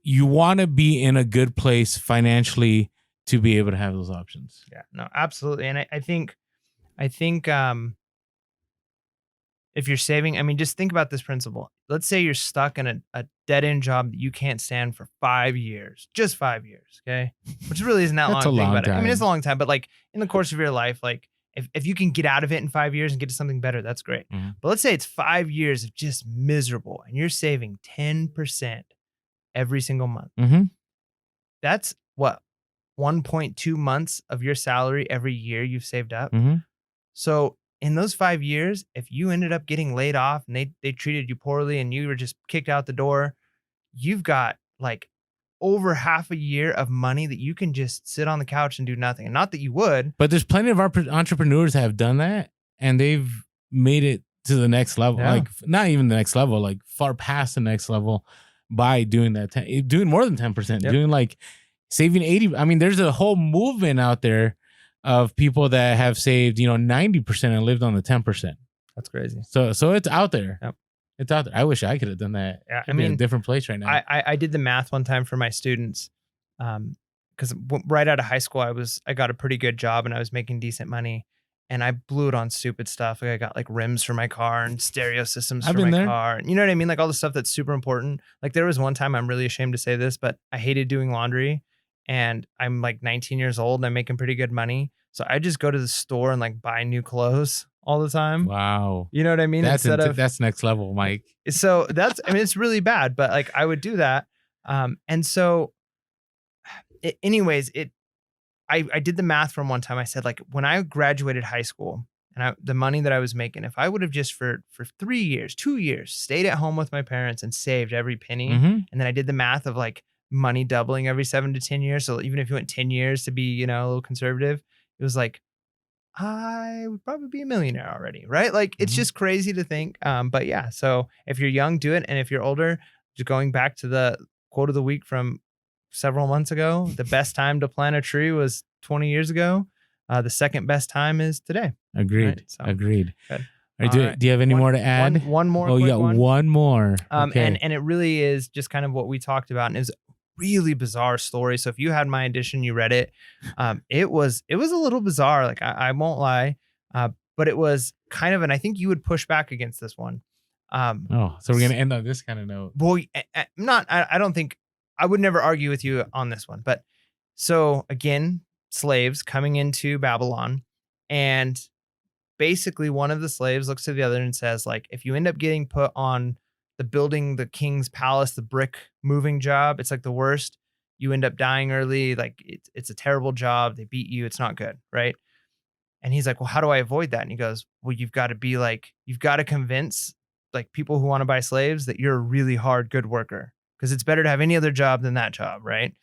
you want to be in a good place financially to be able to have those options. Yeah, no, absolutely. And I think if you're saving, I mean, just think about this principle. Let's say you're stuck in a dead end job that you can't stand for 5 years, just 5 years. Okay. Which really isn't that long. That's a long time. I mean, it's a long time, but like in the course of your life, like if you can get out of it in 5 years and get to something better, that's great. But let's say it's 5 years of just miserable, and you're saving 10% every single month. That's what, 1.2 months of your salary every year you've saved up. So in those 5 years, if you ended up getting laid off and they treated you poorly and you were just kicked out the door, you've got like over half a year of money that you can just sit on the couch and do nothing. And not that you would. But there's plenty of entrepreneurs that have done that, and they've made it to the next level. Yeah. Like, not even the next level, like far past the next level, by doing that, doing more than 10%, doing like saving 80. I mean, there's a whole movement out there of people that have saved, 90% and lived on the 10%. That's crazy. So it's out there. Yep. It's out there. I wish I could have done that. Yeah, I mean, in a different place right now. I did the math one time for my students, because right out of high school, I got a pretty good job and I was making decent money. and I blew it on stupid stuff. Like I got like rims for my car and stereo systems I've for been my there. car. And you know what I mean? Like all the stuff that's super important. Like there was one time, I'm really ashamed to say this, but I hated doing laundry, and I'm like 19 years old and I'm making pretty good money. So I just go to the store and like buy new clothes all the time. Wow. You know what I mean? That's next level, Mike. So that's, I mean, it's really bad, but like I would do that. And so anyways, I did the math from one time. I said, like, when I graduated high school and the money that I was making, if I would have just for 3 years, 2 years, stayed at home with my parents and saved every penny, Mm-hmm. and then I did the math of like money doubling every 7 to 10 years. So even if you went 10 years to be, you know, a little conservative, it was like, I would probably be a millionaire already, right? Like it's Mm-hmm. just crazy to think. But yeah, so if you're young, do it. And if you're older, just going back to the quote of the week from several months ago, the best time to plant a tree was 20 years ago. The second best time is today. Agreed. Right? So Agreed. good. All right, All do you have any more to add? One more. Oh, you quick got one. one more. Okay. And it really is just kind of what we talked about, and it was a really bizarre story. So if you had my edition, you read it. It was a little bizarre. Like I won't lie, but it was kind of, and I think you would push back against this one. Oh, so we're gonna end on this kind of note. Boy, I don't think I would never argue with you on this one, but so again, slaves coming into Babylon, and basically one of the slaves looks to the other and says, like, if you end up getting put on the building the king's palace, the brick moving job, it's like the worst. You end up dying early. Like it's a terrible job. They beat you. It's not good, right? And he's like, well, how do I avoid that? And he goes, well, you've got to convince like people who want to buy slaves that you're a really hard, good worker, because it's better to have any other job than that job, right?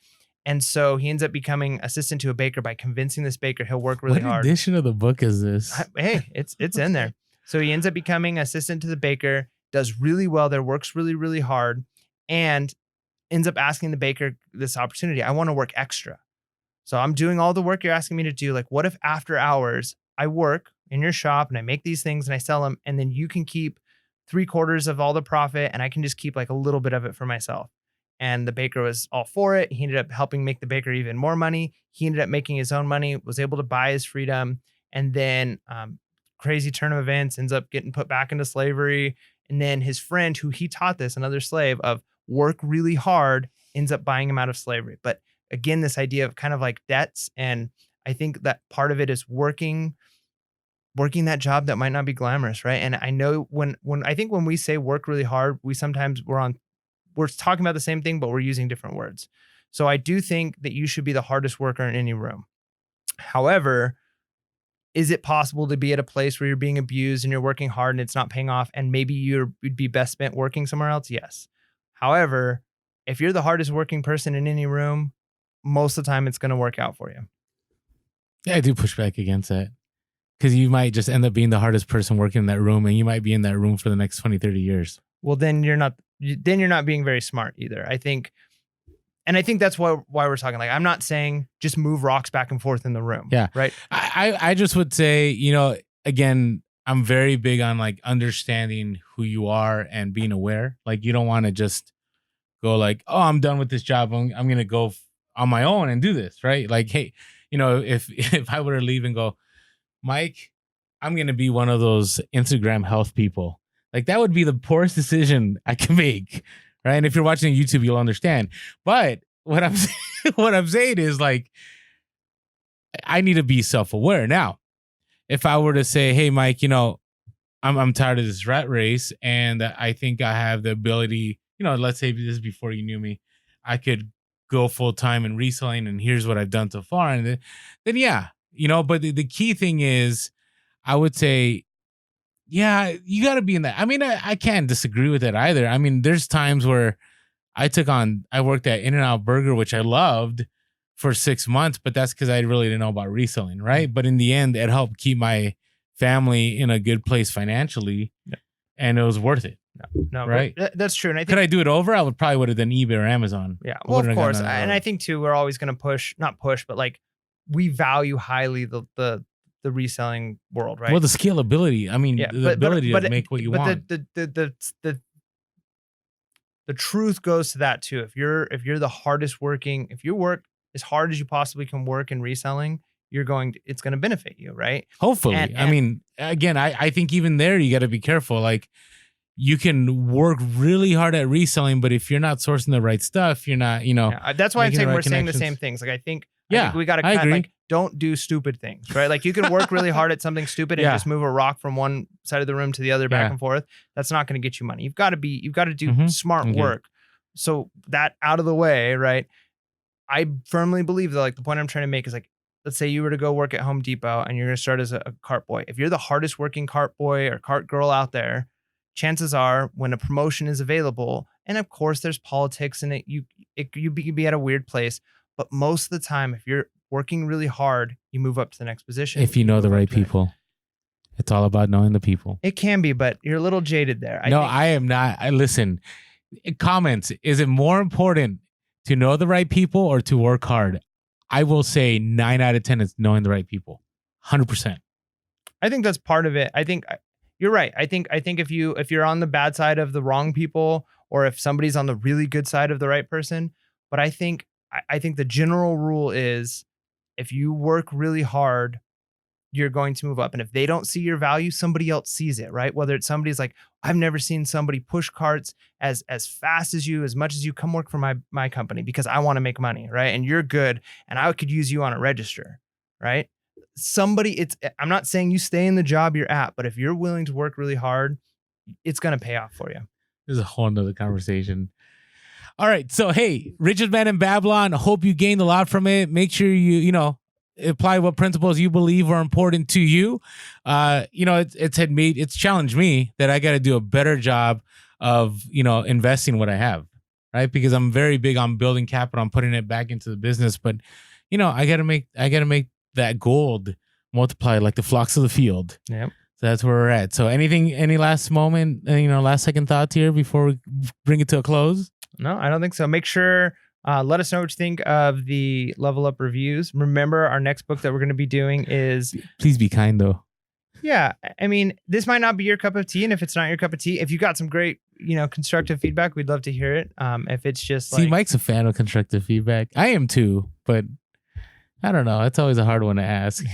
And so he ends up becoming assistant to a baker by convincing this baker he'll work really What hard. edition of the book is this? Hey, it's in there. So he ends up becoming assistant to the baker, does really well there, works really, really hard, and ends up asking the baker this opportunity. I want to work extra. So I'm doing all the work you're asking me to do. Like, what if after hours I work in your shop and I make these things and I sell them, and then you can keep 3/4 of all the profit and I can just keep like a little bit of it for myself? And the baker was all for it. He ended up helping make the baker even more money. He ended up making his own money, was able to buy his freedom. And then crazy turn of events, ends up getting put back into slavery. And then his friend who he taught this, another slave, of work really hard, ends up buying him out of slavery. But again, this idea of kind of like debts. And I think that part of it is working that job that might not be glamorous, right? And I know when I think when we say work really hard, we sometimes we're talking about the same thing, but we're using different words. So I do think that you should be the hardest worker in any room. However, is it possible to be at a place where you're being abused and you're working hard and it's not paying off, and maybe you'd be best spent working somewhere else? Yes. However, if you're the hardest working person in any room, most of the time it's going to work out for you. Yeah, I do push back against that. Because you might just end up being the hardest person working in that room, and you might be in that room for the next 20, 30 years. Well, then you're not being very smart either. I think that's why we're talking. Like, I'm not saying just move rocks back and forth in the room. Yeah. Right. I just would say, again, I'm very big on like understanding who you are and being aware. Like, you don't want to just go like, oh, I'm done with this job. I'm going to go on my own and do this. Right. Like, hey, if I were to leave and go, Mike, I'm going to be one of those Instagram health people. Like, that would be the poorest decision I can make. Right. And if you're watching YouTube, you'll understand. But what I'm what I'm saying is, like, I need to be self-aware. Now, if I were to say, hey, Mike, I'm tired of this rat race, and I think I have the ability, let's say this is before you knew me, I could go full time in reselling, and here's what I've done so far. And then yeah, but the key thing is, I would say, yeah, you got to be in that. I mean, I can't disagree with it either. I mean, there's times where I worked at In-N-Out Burger, which I loved, for 6 months, but that's because I really didn't know about reselling, right? But in the end, it helped keep my family in a good place financially, and it was worth it. No, right? That's true. And I think, could I do it over? I would probably would have done eBay or Amazon. Yeah, well, of course. And I think too, we're always going to not push, but like we value highly the reselling world, right? Well, the scalability. I mean, the ability to make what you want. The truth goes to that too. If you're the hardest working, if you work as hard as you possibly can work in reselling, it's going to benefit you, right? Hopefully. And I mean, again, I think even there you got to be careful. Like, you can work really hard at reselling, but if you're not sourcing the right stuff, you're not, that's why I'm saying we're saying the connections. same things. Like, I think we got to I agree. like, don't do stupid things, right? Like, you can work really hard at something stupid and just move a rock from one side of the room to the other back and forth. That's not going to get you money. You've got to do smart work. So that out of the way, right? I firmly believe that, like, the point I'm trying to make is, like, let's say you were to go work at Home Depot and you're going to start as a cart boy. If you're the hardest working cart boy or cart girl out there, chances are when a promotion is available, and of course there's politics in it, you be at a weird place, but most of the time, if you're working really hard, you move up to the next position. If you know the right people. It's all about knowing the people. It can be, but you're a little jaded there. I am not. Listen, comments, is it more important to know the right people or to work hard? I will say 9 out of 10 is knowing the right people. 100%. I think that's part of it. I think you're right. I think if you're on the bad side of the wrong people, or if somebody's on the really good side of the right person, but I think the general rule is, if you work really hard, you're going to move up. And if they don't see your value, somebody else sees it, right? Whether it's somebody's like, I've never seen somebody push carts as fast as you, as much as you, come work for my company because I want to make money, right? And you're good, and I could use you on a register, right? I'm not saying you stay in the job you're at, but if you're willing to work really hard, it's going to pay off for you. This is a whole nother conversation. All right. So, hey, Richest Man in Babylon, hope you gained a lot from it. Make sure you apply what principles you believe are important to you. It's challenged me that I got to do a better job of, investing what I have, right? Because I'm very big on building capital, I'm putting it back into the business, but I got to make that gold multiply like the flocks of the field. Yep. So that's where we're at. So any last moment, last second thoughts here before we bring it to a close? No, I don't think so. Make sure, let us know what you think of the Level Up reviews. Remember, our next book that we're going to be doing is... Please be kind, though. Yeah. I mean, this might not be your cup of tea. And if it's not your cup of tea, if you got some great, constructive feedback, we'd love to hear it. If it's just See, Mike's a fan of constructive feedback. I am too, but I don't know. It's always a hard one to ask.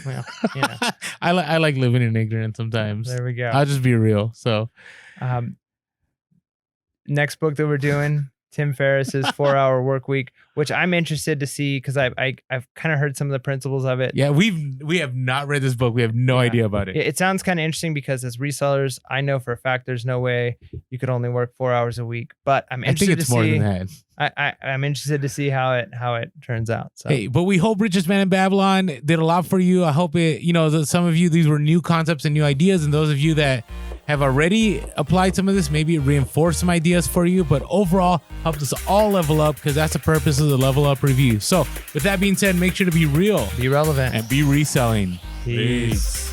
Well, I like living in ignorance sometimes. There we go. I'll just be real. So, next book that we're doing, Tim Ferriss's 4-Hour Workweek, which I'm interested to see because I've kind of heard some of the principles of it. Yeah, we have not read this book. We have no idea about it. It sounds kind of interesting because as resellers, I know for a fact there's no way you could only work 4 hours a week. But I'm interested. I think it's more than that. I'm interested to see how it turns out. So. Hey, but we hope Richest Man in Babylon did a lot for you. I hope some of you, these were new concepts and new ideas, and those of you that have already applied some of this, maybe reinforce some ideas for you, but overall helped us all level up, because that's the purpose of the Level Up review. So with that being said, make sure to be real, be relevant, and be reselling. Peace.